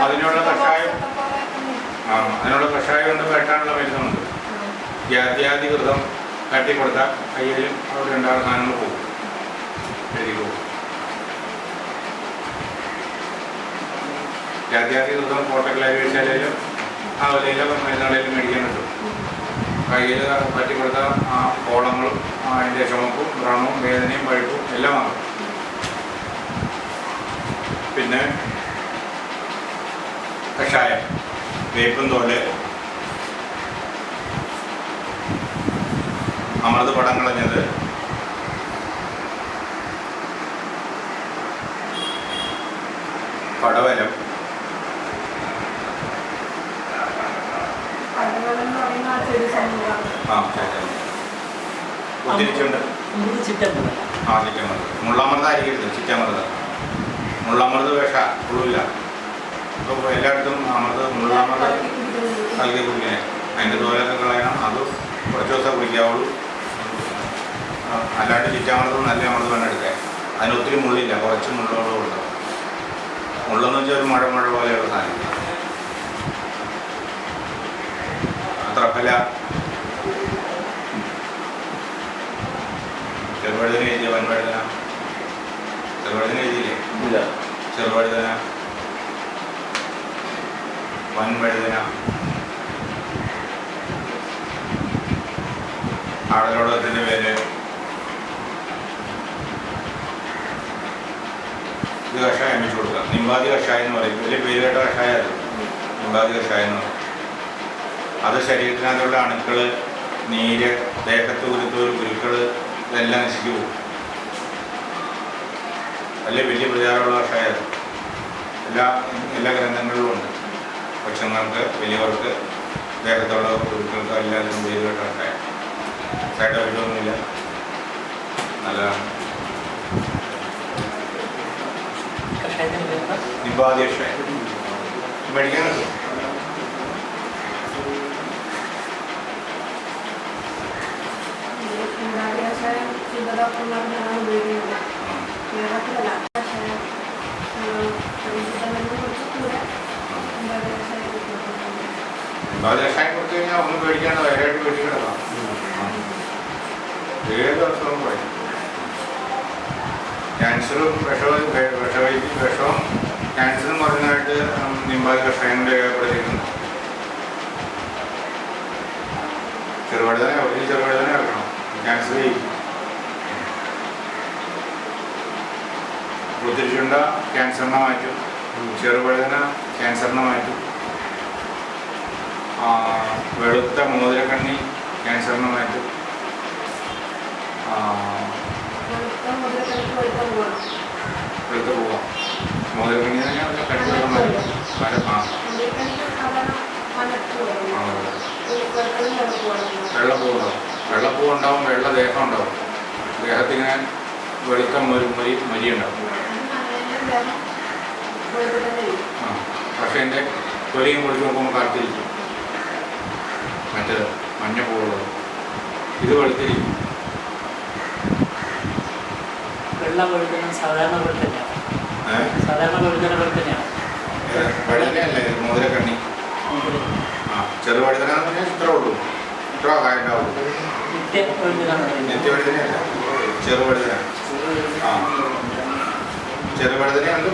അതിനുള്ള കഷായം കൊണ്ട് വെട്ടാനുള്ള മരുന്നുണ്ട്. ജാത്യാധികൃതം തട്ടിക്കൊടുത്താൽ കയ്യിലും അവിടെ ഉണ്ടാകുന്ന സാധനങ്ങൾ പോകും, എഴുതി പോകും. ജാത്യാധികൃതം കോട്ടക്കലായി വെച്ചാലും ആ വിലയിലോ മരുന്നുകളിലും മേടിക്കാൻ കിട്ടും. കയ്യിൽ പറ്റിക്കൊടുത്താൽ ആ കോളങ്ങളും അതിൻ്റെ ചുമപ്പും വ്രണവും വേദനയും പഴുപ്പും എല്ലാം ആകും. പിന്നെ കഷായം, വേപ്പും തോല്, അമൃത് പടം കളഞ്ഞത്, പടവലം, കുത്തിരിച്ചുണ്ട്, ചിറ്റമൃത്, മുള്ളമൃതായിരിക്കരുത്, ചിറ്റമൃത്. മുള്ളമൃത് വിഷ പുളില്ല. ഇപ്പോൾ എല്ലായിടത്തും അമൃത് മുള്ളമൃത് കലക്കി കുടിക്കാൻ, അതിൻ്റെ തോലൊക്കെ കളയണം. അത് കുറച്ച് ദിവസം കുടിക്കാവുള്ളൂ. അല്ലാണ്ട് ചിറ്റാമൃതം നല്ല അമൃത് വേണം എടുക്കാൻ. അതിനൊത്തിരി മുള്ളില്ല, കുറച്ച് മുള്ളോളം ഉണ്ടാവും. മുള്ളെന്ന് വെച്ചാൽ ഒരു മഴ പോലെയുള്ള സാധനം. അത്രപ്പല, ചെറുവഴുതന എഴുതിയ വൻവഴുതന, ചെറുവഴുതന എഴുതിയില്ലേ? ചെറുവഴുതന, വൻവഴുതന, ആടലോടകത്തിൻ്റെ പേര്, ഇത് കഷായം വെച്ച് കൊടുക്കുക. നിമ്പാതി കഷായം എന്ന് പറയും. വലിയ പേര് കേട്ട കഷായം നിമ്പാതി കഷായം എന്ന് പറയും. അത് ശരീരത്തിനകത്തുള്ള അണുക്കൾ, നീര്, ദേഹത്ത് കുരുക്കൾ ഇതെല്ലാം നശിച്ചു പോകും. വലിയ പ്രചാരമുള്ള കഷായം എല്ലാ ഗ്രന്ഥങ്ങളിലും ഉണ്ട്. കൊച്ചുങ്ങൾക്ക്, വലിയവർക്ക്, ദേഹത്തുള്ള കുരുക്കൾക്ക് എല്ലാത്തിനും പേര് കേട്ട കഷായം. സൈഡ് എഫക്റ്റൊന്നുമില്ല, നല്ലതാണ്. നിമ്പാതി കഷായം മേടിക്കാൻ കിട്ടും. നിമ്പാതി കഷായം കൊടുത്തു കഴിഞ്ഞാൽ ഒന്നും പേടിക്കാണ്ട് വയറായിട്ട് പേടിക്കണം. ഏത് അസുഖവും പറയും. ക്യാൻസറും വിഷവും ക്യാൻസറും മരുന്നായിട്ട് നിമ്പാതി കഷായങ്ങൾ രേഖപ്പെടുത്തിയിട്ടുണ്ട്. ചെറുപഴുതന എടുക്കണം. ക്യാൻസർ ചെയ്യും. കുത്തിരിച്ചുണ്ട ക്യാൻസറിനെ മാറ്റും. ചെറുപഴുതന ക്യാൻസറിനെ മാറ്റും. വെളുത്ത മോതിരക്കണ്ണി ക്യാൻസറിനെ മാറ്റും. വെളുത്ത പോവാം. മോതിരക്കണ്ണി തന്നെ കണ്ടുപിടിക്കാൻ വെള്ളപ്പൂ ഉണ്ടാവും, വെള്ള ദേഹം ഉണ്ടാവും. ദേഹത്തിന് വെളുത്ത മരി ഉണ്ടാവും. പക്ഷേ എൻ്റെ തൊലിയും പൊളിച്ച് നോക്കുമ്പോൾ കറുത്തിരിക്കും. മറ്റേത് മഞ്ഞ പൂവുള്ളത്, ഇത് വെളുത്തിരിക്കും. വഴുതനയല്ല ഇത്, മോതിരക്കണ്ണി. ചെറുവഴുതന എന്ന് പറഞ്ഞാൽ ഇത്ര ഉള്ളൂ, ഇത്ര കായുണ്ടാവുള്ളൂ. നിത്യവഴുതനയല്ല, ചെറുവഴുതന. ചെറുവഴുതനയുണ്ട്.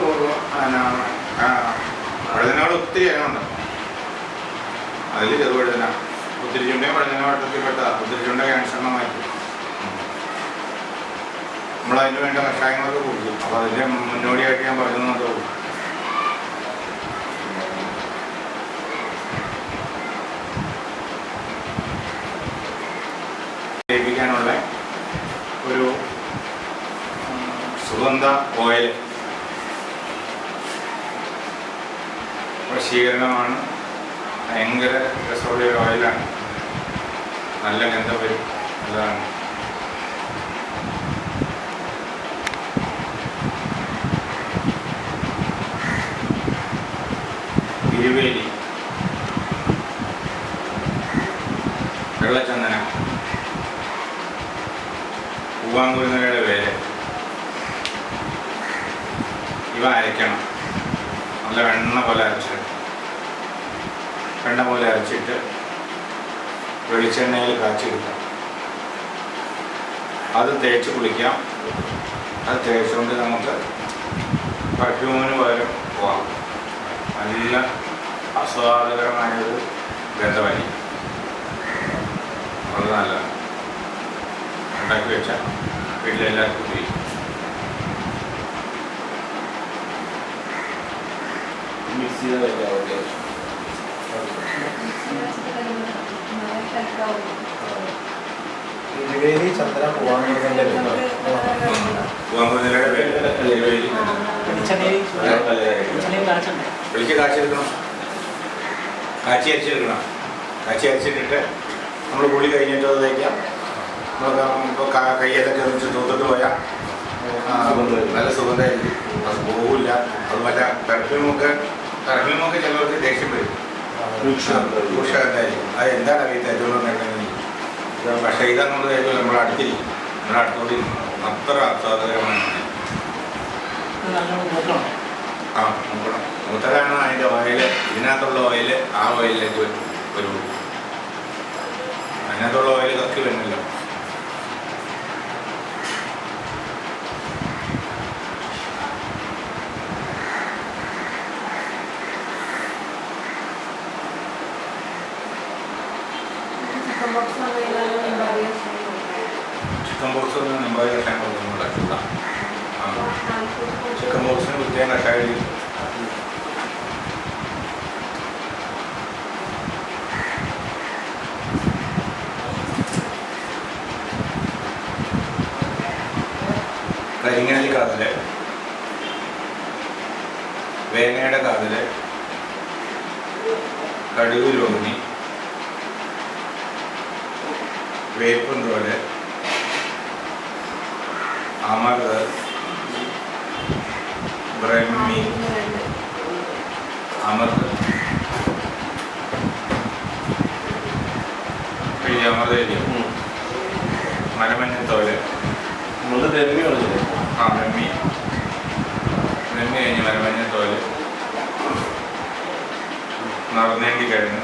വഴുതനകൾ ഒത്തിരി ഇനമുണ്ട്. അതിൽ ചെറുവഴുതന, ഒത്തിരി ചുണ്ടയും വഴുതന വട്ടത്തിൽപ്പെട്ടതാണ്. ഒത്തിരി ചുണ്ട ക്യാൻസറിനെ മാറ്റി നമ്മളതിന് വേണ്ട കഷായങ്ങളൊക്കെ കൊടുക്കും. അപ്പോൾ അതിൻ്റെ മുന്നോടിയായിട്ട് ഞാൻ പറഞ്ഞു തന്നതേ ഉള്ളൂ. ലഭിക്കാനുള്ള ഒരു സുഗന്ധ ഓയിൽ വശീകരണമാണ്. ഭയങ്കര രസമുള്ള ഓയിലാണ്. നല്ല ഗന്ധം വരും. നല്ലതാണ്. ഇരുവേലി, വെള്ളച്ചന്ദന, പൂവാങ്കുരുന്നവയുടെ വേര് ഇവ അരയ്ക്കണം. നല്ല വെണ്ണ പോലെ അരച്ചിട്ട് വെളിച്ചെണ്ണയിൽ കാച്ചെടുക്കാം. അത് തേച്ച് കുളിക്കാം. അത് തേച്ചുകൊണ്ട് നമുക്ക് പെർഫ്യൂമിന് പകരം പോകാം. നല്ല ആസ്വാദകരമായൊരു ഗന്ധമായിരിക്കും. വളരെ നല്ലതാണ്. ഉണ്ടാക്കി വെച്ചാൽ വീട്ടിലെല്ലാവർക്കും ഉപയോഗിക്കും. മിക്സ് ചെയ്ത് കഴിക്കാം. ഇരുവേലി, ചന്ദന, പൂവാങ്കുരുന്നയുടെ ഇരുവേലി വെളിക്ക് കാച്ചെടുക്കണം. കാച്ചി അരച്ചിട്ടിട്ട് നമ്മൾ പുളി കഴിഞ്ഞിട്ട് അത് തേക്കാം. ഇപ്പോൾ കയ്യേതൊക്കെ വെച്ച് തൂത്തിട്ട് പോയാൽ നല്ല സുഗന്ധമായിരിക്കും. അത് പോകില്ല. അതുമല്ല പെർഫ്യൂമൊക്കെ ചിലവർക്ക് ദേഷ്യം വരും. രൂക്ഷഗന്ധമായിരിക്കും. അത് എന്താണ് അറിയാത്ത ഏറ്റവും നേട്ടമെങ്കിൽ. പക്ഷേ ഇതങ്ങോട്ട് ഏറ്റവും നമ്മുടെ അടുത്തോട്ടിരിക്കും. അത്ര ആസ്വാദകരമാണ്. നോക്കണം. മൂത്തലാണ് അതിൻ്റെ ഓയില്. ഇതിനകത്തുള്ള ഓയില് ആ ഓയിലിലേക്ക് വരുള്ളൂ. അതിനകത്തുള്ള ഓയിൽ കക്കി വരുന്നില്ല. ചിക്കൻ ബോക്സ് നിമ്പാതി കഷായം കൊടുക്കുന്നുണ്ട്. ചിക്കൻ ബോക്സിന് കുത്തിയാൻ കഷായം കരിങ്ങാലി കാതില്, വേങ്ങയുടെ കാതില്, കടുക് രോഹിണി, വേപ്പും തോല്, അമർത്, ബ്രഹ്മി, അമർത് അമൃതയില്, മരമഞ്ഞത്തോല്, നമ്മള് ബ്രഹ്മി പറഞ്ഞില്ലേ? ബ്രഹ്മി കഴിഞ്ഞ് മരമഞ്ഞത്തോല്, നറുനേണ്ടി കിഴങ്ങ്,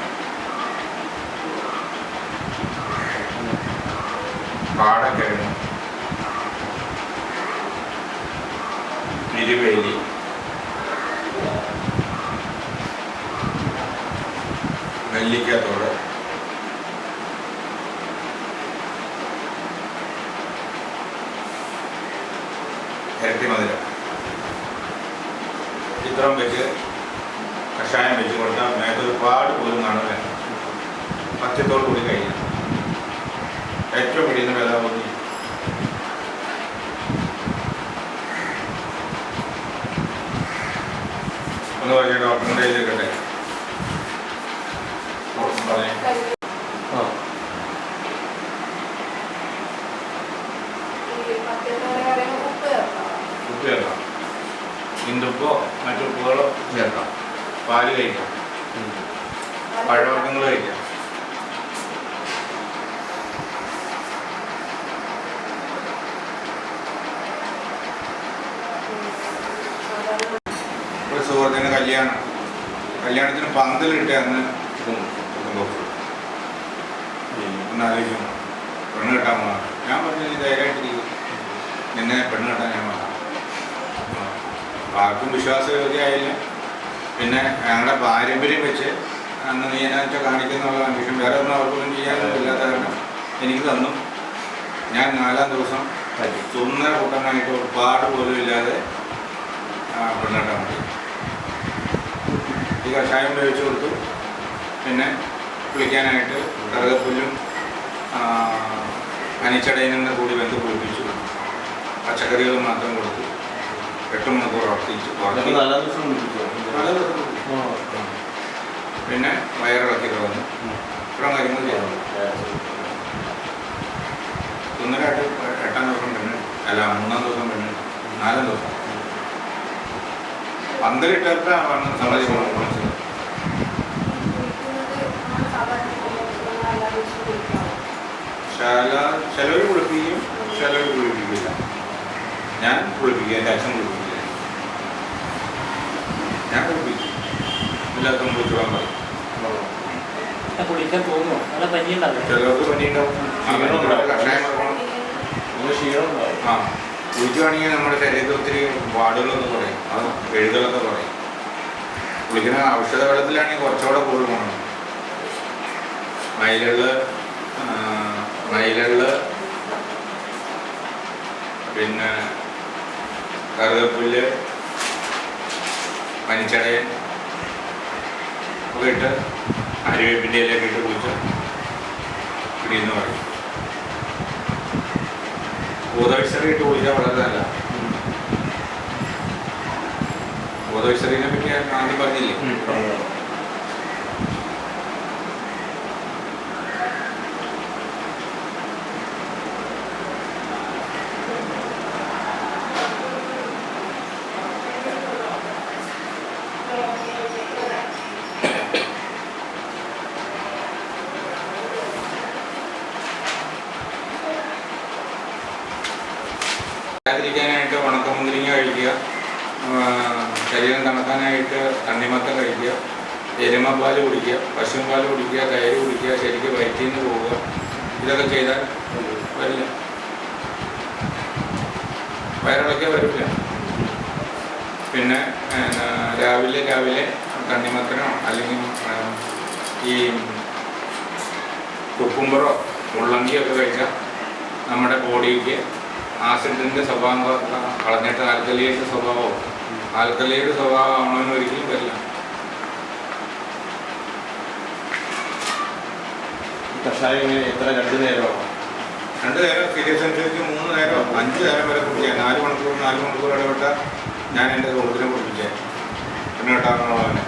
പാടക്കിഴങ്ങ്, ഇരുവേലി, നെല്ലിക്കാത്തോട്, ഇരട്ടി മധുരം. ഇത്രയും വെച്ച് കഷായം വെച്ച് കൊടുത്താൽ മേത്ത് ഒരുപാട് പോലും കാണില്ല. പച്ചത്തോട് കൂടി കഴിയും. ഏറ്റവും പിടിയുന്ന വില കൂടി ഒന്ന് പറഞ്ഞ ഡോക്ടറിൻ്റെ കയ്യിലേക്കട്ടെ. പറഞ്ഞേ ആ ഉപ്പ് ചേർക്കാം, ഇന്ദുപ്പോ മറ്റുപ്പുകളോ ചേർക്കാം, പാല് കഴിക്കാം, പഴവർഗ്ഗങ്ങൾ കഴിക്കാം. ഒരു സുഹൃത്തിന് കല്യാണത്തിന് പന്തലിട്ട് അന്ന് ഒന്നാലോചിക്കും പെണ്ണ് കെട്ടാൻ പോകാം. ഞാൻ പറഞ്ഞു ധൈര്യമായിട്ടിരിക്കും, നിന്നെ പെണ്ണ് കെട്ടാൻ ഞാൻ വരാം. ആർക്കും വിശ്വാസയോഗ്യമായില്ല. പിന്നെ ഞങ്ങളുടെ പാരമ്പര്യം വെച്ച് അന്ന് നീ എന്നാ വെച്ചാൽ കാണിക്കുന്നുള്ള കണ്ടീഷൻ വേറെ ഒന്നും അവർക്കൊന്നും ചെയ്യാനൊന്നും ഇല്ലാത്ത കാരണം എനിക്ക് തന്നു. ഞാൻ 4-ാം ദിവസം ചുന്നര കൂട്ടനായിട്ട് ഒരുപാട് പോലും ഇല്ലാതെ പെണ്ണിട്ടാൽ മതി. ഈ കഷായം ഉപയോഗിച്ച് കൊടുത്തു. പിന്നെ കുളിക്കാനായിട്ട് കറുകപ്പുല്ലും അനിച്ചടയിനും കൂടി വെന്ത് കുളിപ്പിച്ചു. പച്ചക്കറികൾ മാത്രം കൊടുത്തു. 8 മണിക്കൂർ ഉറപ്പിച്ചു. 4-ാം ദിവസം കുളിപ്പിച്ചു. പിന്നെ വയറിളക്കി വന്നു. ഇത്രയും കാര്യങ്ങൾ ചെയ്തു. സുന്ദരമായിട്ട് 8-ാം ദിവസം പെണ്ണ്, അല്ല 3-ാം ദിവസം പെണ്ണ്, 4-ാം ദിവസം പന്തലിട്ടപ്പോഴാണ് സമ്മതിച്ചു. ചിലവർ കുളിപ്പിക്കും, ചിലവർ കുളിപ്പിക്കില്ല. ഞാൻ കുളിപ്പിക്കുക, എൻ്റെ അച്ഛൻ കുളിപ്പിക്കില്ല. ഞാൻ കുളിപ്പിക്കും. എല്ലാത്തും കുളിച്ചോളാൻ പറയും. കുളിക്കാൻ തോന്നുമോ? നല്ല പനിയുണ്ടാവും. ചിലവർക്ക് പനിയുണ്ടാവും, കഷായം വെക്കണം. ആ കുളിക്കുകയാണെങ്കിൽ നമ്മുടെ ശരീരത്തിൽ ഒത്തിരി പാടുകളൊക്കെ കുറയും, അത് എഴുതുകളൊക്കെ കുറയും. കുളിക്കുന്ന ഔഷധ വെള്ളത്തിലാണെങ്കിൽ കുറച്ചുകൂടെ കൂടുതൽ പോകണം. മയിലുകൾ, പിന്നെ കറുകപ്പുല്ല്, പനിച്ചടയൻ ഒക്കെ ഇട്ട് അരിവേപ്പിൻ്റെ ഇലയൊക്കെ ഇട്ട് കുളിച്ച് പിടിയെന്ന് പറയും. ബോധവിശ്വറി ഇട്ട് കുളിച്ചാൽ വളരെ നല്ല. ബോധവിശ്വറിനെ പറ്റി ഞാൻ ആദ്യം പറഞ്ഞില്ലേ? ായിട്ട് ഉണക്കമുന്തിരിങ്ങ കഴിക്കുക, ശരീരം തണുക്കാനായിട്ട് തണ്ണിമത്തം കഴിക്കുക, എരുമപ്പാൽ കുടിക്കുക, പശുപാൽ കുടിക്കുക, തൈര് കുടിക്കുക, ശരിക്കും വയറ്റിൽ നിന്ന് പോവുക. ഇതൊക്കെ ചെയ്താൽ വരില്ല, വയറിളക്കിയാൽ വരില്ല. പിന്നെ രാവിലെ തണ്ണിമത്തനോ അല്ലെങ്കിൽ ഈ കുക്കുംബറോ മുള്ളങ്കിയോ ഒക്കെ കഴിച്ചാൽ നമ്മുടെ ബോഡിക്ക് ആസിഡിൻ്റെ സ്വഭാവം കളഞ്ഞിട്ട് ആൽക്കലിയുടെ സ്വഭാവവും ആൽക്കലയുടെ സ്വഭാവം ആവണമെന്ന് ഒരിക്കലും വരില്ല. കഷായം ഇങ്ങനെ എത്ര 2 നേരമാണോ? 2 നേരം സീരിയസ് അനുസരിച്ച് 3 നേരം 5 നേരം വരെ കുടിക്കാൻ 4 മണിക്കൂർ ഇടപെട്ട ഞാൻ എൻ്റെ കുടുംബത്തിനെ കുടിപ്പിച്ചേ. പിന്നെ കേട്ടാറുള്ളവനെ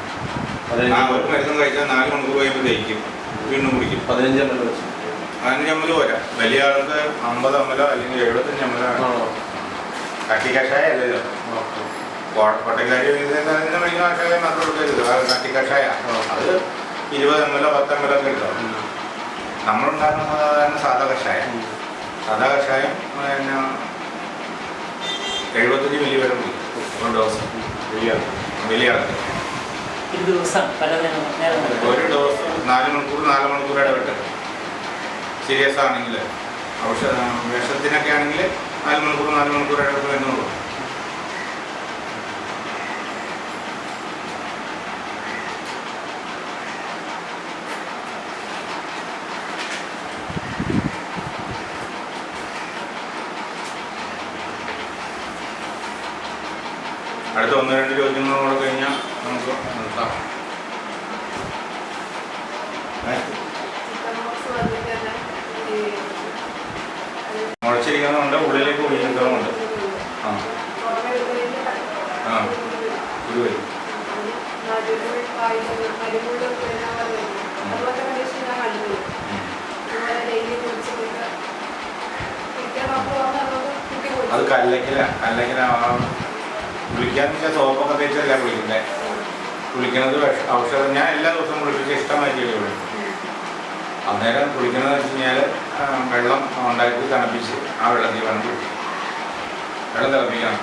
ഒരു മരുന്നും കഴിച്ചാൽ 4 മണിക്കൂർ കഴിയുമ്പോൾ ദഹിക്കും, വീണ്ടും കുടിക്കും. 15 ml വെച്ച് 15 ml പോരാ. വലിയ ആൾക്ക് 50 ml അല്ലെങ്കിൽ 75 ml ആണ്. കട്ടി കഷായ അല്ലല്ലോ. കോട്ടക്കാരി മേടിക്കുന്ന കഷായം മാത്രം കൊടുക്കരുത്. കട്ടി കഷായ അത് 20 ml 10 ml ഒക്കെ എടുക്കാം. നമ്മളുണ്ടാക്കുന്ന സാധാരണ സാധാ കഷായം. സാധാ കഷായം പിന്നെ 75 ml വരെ കുടിക്കും ഒരു ദിവസം. വലിയ ആൾക്ക് ഒരു ദിവസം ഒരു ദിവസം 4 മണിക്കൂർ ഇടവിട്ട്. സീരിയസ് ആണെങ്കിൽ വിഷത്തിനൊക്കെ ആണെങ്കിൽ 4 മണിക്കൂർ ഇടവിട്ട് വരുന്നുള്ളൂ. അടുത്ത 1-2 ചോദ്യങ്ങളോട് കഴിഞ്ഞാൽ നമുക്ക് നിർത്താം. മുളച്ചിരിക്കുന്നുണ്ട്, ഉള്ളിലേക്ക് ഒഴിയുന്നതുമുണ്ട്. ഗുരുവരി അത് കല്ലക്കില കുളിക്കാന്ന് വെച്ചാൽ സോപ്പൊക്കെ തേച്ചല്ല കുളിക്കുന്നത്. കുളിക്കുന്നത് ഔഷധം ഞാൻ എല്ലാ ദിവസവും കുളിപ്പിച്ച് ഇഷ്ടമായി ചെയ്യുള്ളൂ. അന്നേരം കുളിക്കണമെന്ന് വെച്ച് കഴിഞ്ഞാൽ വെള്ളം ഉണ്ടാക്കി തണുപ്പിച്ച് ആ വെള്ളത്തിൽ വേണം കുളിക്കും. വെള്ളം തിളപ്പിക്കണം,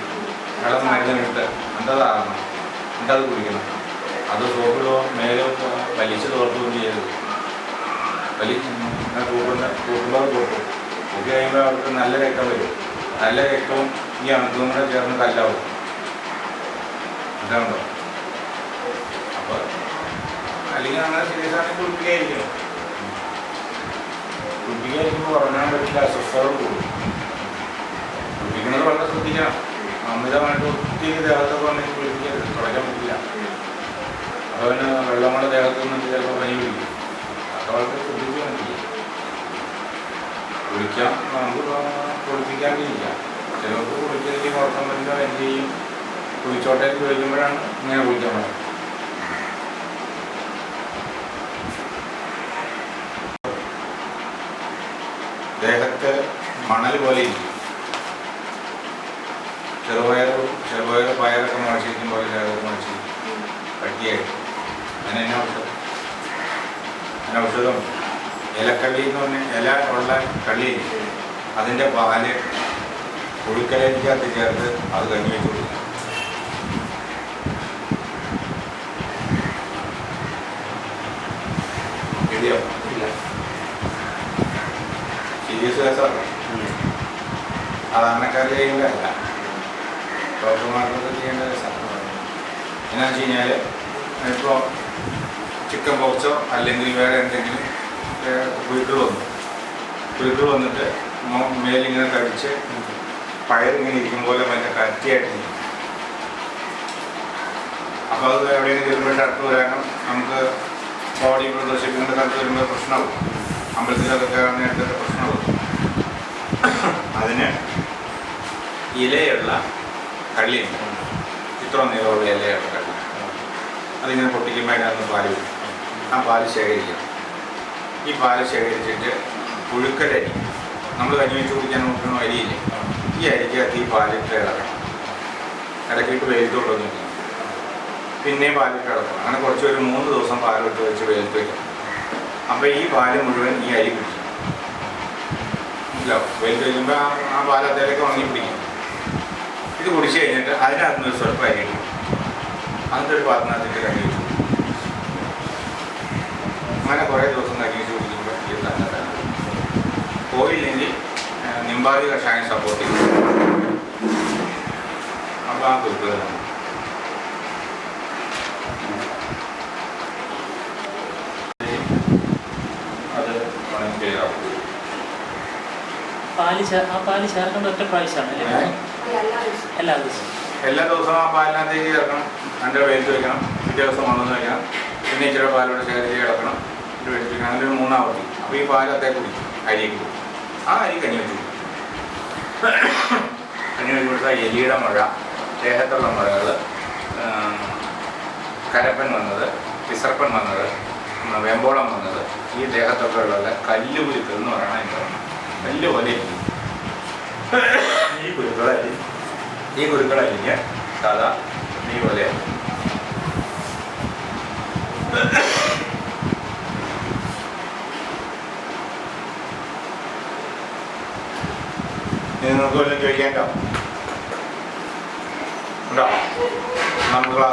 വെള്ളം മരുന്നിട്ട് എന്തതാകണം, എന്നിട്ടത് കുളിക്കണം. അത് സോപ്പിലോ മേലോ വലിച്ച് തോർത്തുകയും ചെയ്യരുത്. തൂക്കുമ്പോൾ തോർത്തും തൂക്കി കഴിയുമ്പോൾ അവർക്ക് നല്ല രക്തം വരും. നല്ല രക്തവും ഈ അണുക്കളും കൂടെ ചേർന്ന് കല്ലാവും. ഇതാണോ? അപ്പോൾ അല്ലെങ്കിൽ അങ്ങനെ സീരിയസ് ആണെങ്കിൽ കുളിപ്പിക്കാതിരിക്കണം. കുളിപ്പിക്കാതിരിക്കുമ്പോൾ ഉറങ്ങാൻ പറ്റില്ല, അസ്വസ്ഥത കൂടും. കുളിപ്പിക്കുന്നത് വളരെ ശ്രദ്ധിക്കണം. അമിതമായിട്ട് ഒത്തിരി ദേഹത്തൊക്കെ ഉണ്ടെങ്കിൽ കുളിപ്പിക്കരുത്, തുടയ്ക്കാൻ പറ്റില്ല. അപ്പോൾ പിന്നെ വെള്ളം കൊണ്ട് ദേഹത്ത് നിന്നിട്ട് ചിലപ്പോൾ പനി പിടിക്കും. അതൊക്കെ വളരെ ശ്രദ്ധിക്കാൻ പറ്റില്ല. കുളിക്കാം, നമുക്ക് കുളിപ്പിക്കാണ്ടിരിക്കാം. ചിലർക്ക് കുളിച്ചില്ലെങ്കിൽ ഉറക്കം വരുമ്പോൾ എന്ത് ചെയ്യും, കുളിച്ചോട്ടേക്ക് ചോദിക്കുമ്പോഴാണ് ഇങ്ങനെ കുളിക്കാൻ പറ്റും. ദേഹത്ത് മണൽ പോലെ ഇരിക്കും. ചെറുപയർ പയറൊക്കെ മുളച്ചിരിക്കും പോലെ ദേഹത്ത് മുളച്ചിരിക്കും കട്ടിയായിട്ട്. അതിന് ഔഷധം ഇലക്കള്ളി എന്ന് പറഞ്ഞാൽ ഇല ഉള്ള കള്ളി, അതിൻ്റെ പാല് പുഴുക്കലരിക്കകത്ത് ചേർത്ത് അത് കഞ്ഞി വെച്ച് കൊടുക്കും. എഴുതിയോ? ഇല്ല. സീരിയസ് കേസാണ്. സാധാരണക്കാർ ചെയ്യുന്നതല്ല, ഡോക്ടർമാർക്കൊക്കെ ചെയ്യേണ്ട കേസാണ്. എന്നാന്ന് വെച്ച് കഴിഞ്ഞാൽ ഇപ്പോൾ ചിക്കൻ പോക്സോ അല്ലെങ്കിൽ വേറെ എന്തെങ്കിലും പുഴുക്കൾ വന്നിട്ട് മേലിങ്ങനെ കടിച്ച് പയറിങ്ങനെ ഇരിക്കും പോലെ മറ്റേ കറ്റിയായിട്ടിരിക്കും. അപ്പോൾ അത് എവിടെയെങ്കിലും ചെല്ലുമ്പോൾ അടുത്ത് വരാനും നമുക്ക് ബോഡി പ്രദർശിപ്പിക്കേണ്ട സ്ഥലത്ത് വരുമ്പോൾ പ്രശ്നമാകും. അമ്പലത്തിലൊക്കെ കയറുന്നതിനടുത്തൊക്കെ പ്രശ്നമാകും. അതിന് ഇലയുള്ള കള്ളിയുണ്ട്, ഇത്ര നീളമുള്ള ഇലയുള്ള കള്ളി. അതിങ്ങനെ പൊട്ടിക്കുമ്പോൾ അതിനകത്ത് പാല് വരും. ആ പാല് ശേഖരിക്കണം. ഈ പാല് ശേഖരിച്ചിട്ട് പുഴുക്കലരി, നമ്മൾ കഞ്ഞി വെച്ച് കുടിക്കാൻ നോക്കുന്ന അരിയില്ലേ, ഈ അരിക്കകത്ത് ഈ പാലിട്ട് ഇളക്കണം. ഇടയ്ക്കിട്ട് വെയിലത്തോട്ട് വന്നിരിക്കണം. പിന്നെയും പാലിട്ട് ഇളക്കണം. അങ്ങനെ കുറച്ച് ഒരു 3 ദിവസം പാലിട്ട് വെച്ച് വെയിലത്ത് വയ്ക്കണം. അപ്പോൾ ഈ പാല് മുഴുവൻ ഈ അരി പിടിക്കും. ഇല്ല, വെയിലത്ത് വയ്ക്കുമ്പോൾ ആ പാൽ അതേലേക്ക് ഉണങ്ങി പിടിക്കും. ഇത് കുടിച്ച് കഴിഞ്ഞിട്ട് അതിനകത്ത് നിന്ന് സ്വല്പം അരി ഇടും. അങ്ങനത്തെ ഒരു പാത്രത്തിനകത്തേക്ക് കഞ്ഞി വെച്ചു. അങ്ങനെ കുറേ ദിവസം കഞ്ഞി വെച്ച് കുടിക്കുമ്പോൾ ഇത് നല്ലതാണ്. പോയില്ലെങ്കിൽ നിമ്പാതി കഷായം സപ്പോർട്ട് ചെയ്യും. അപ്പോൾ ആ കുരുക്കളാണ്. അത് വേണമെങ്കിൽ ക്ലിയറാക്കും. പാല് ചേർക്കേണ്ട ഒറ്റ പ്രാവശ്യമാണ് അല്ലേ? എല്ലാ ദിവസവും എല്ലാ ദിവസവും ആ പാലിനകത്തേക്ക് ചേർക്കണം, നല്ല വെയിലത്ത് വയ്ക്കണം, പിറ്റേ ദിവസം കൊണ്ടുവന്ന് വയ്ക്കണം, പിന്നെ ഇച്ചിരി പാലോട് ശേഖരിച്ച് കിടക്കണം, ഇത് വെച്ചിട്ട് വയ്ക്കണം. അങ്ങനെ ഒരു 3 ആവർത്തി. അപ്പോൾ ഈ പാലത്തെ കുടിക്കും, അരിയൊക്കെ കുടിക്കും. ആ അരി കഞ്ഞി വെച്ച് കുടിക്കും. കഞ്ഞി വെച്ച് കൊടുത്താൽ എലിയുടെ മുഴ, ദേഹത്തുള്ള മുഴകൾ, കരപ്പൻ വന്നത്, വിസർപ്പൻ വന്നത്, വെമ്പോളം വന്നത്, ഈ ദേഹത്തൊക്കെ ഉള്ള കല്ലുകുരുക്കൾ എന്ന് പറയണം. അതിൻ്റെ കല്ല് പോലെ ഇരിക്കും. ഈ കുരുക്കളരിഞ്ഞ് സാധാ നീ പോലെ നിങ്ങൾക്ക് വല്ലതും ചോദിക്കാണ്ടോ? ഉണ്ടോ? നമുക്ക്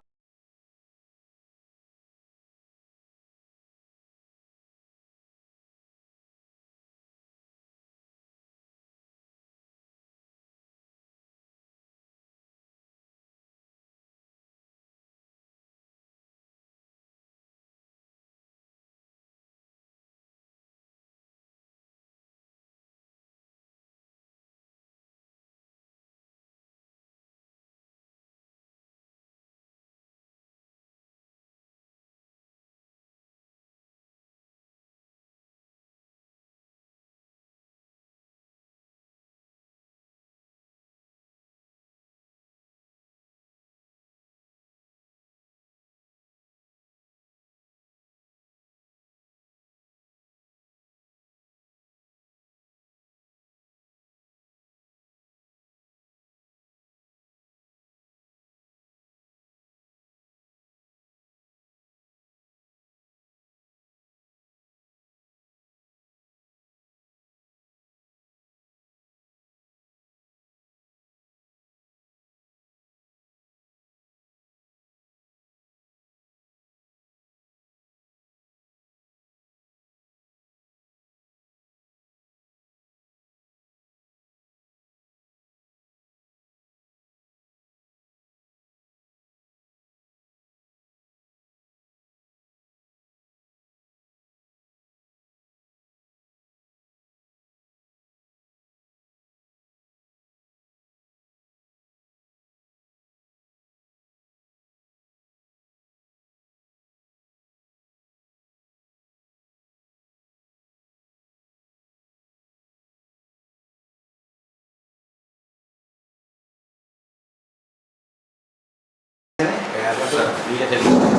VSL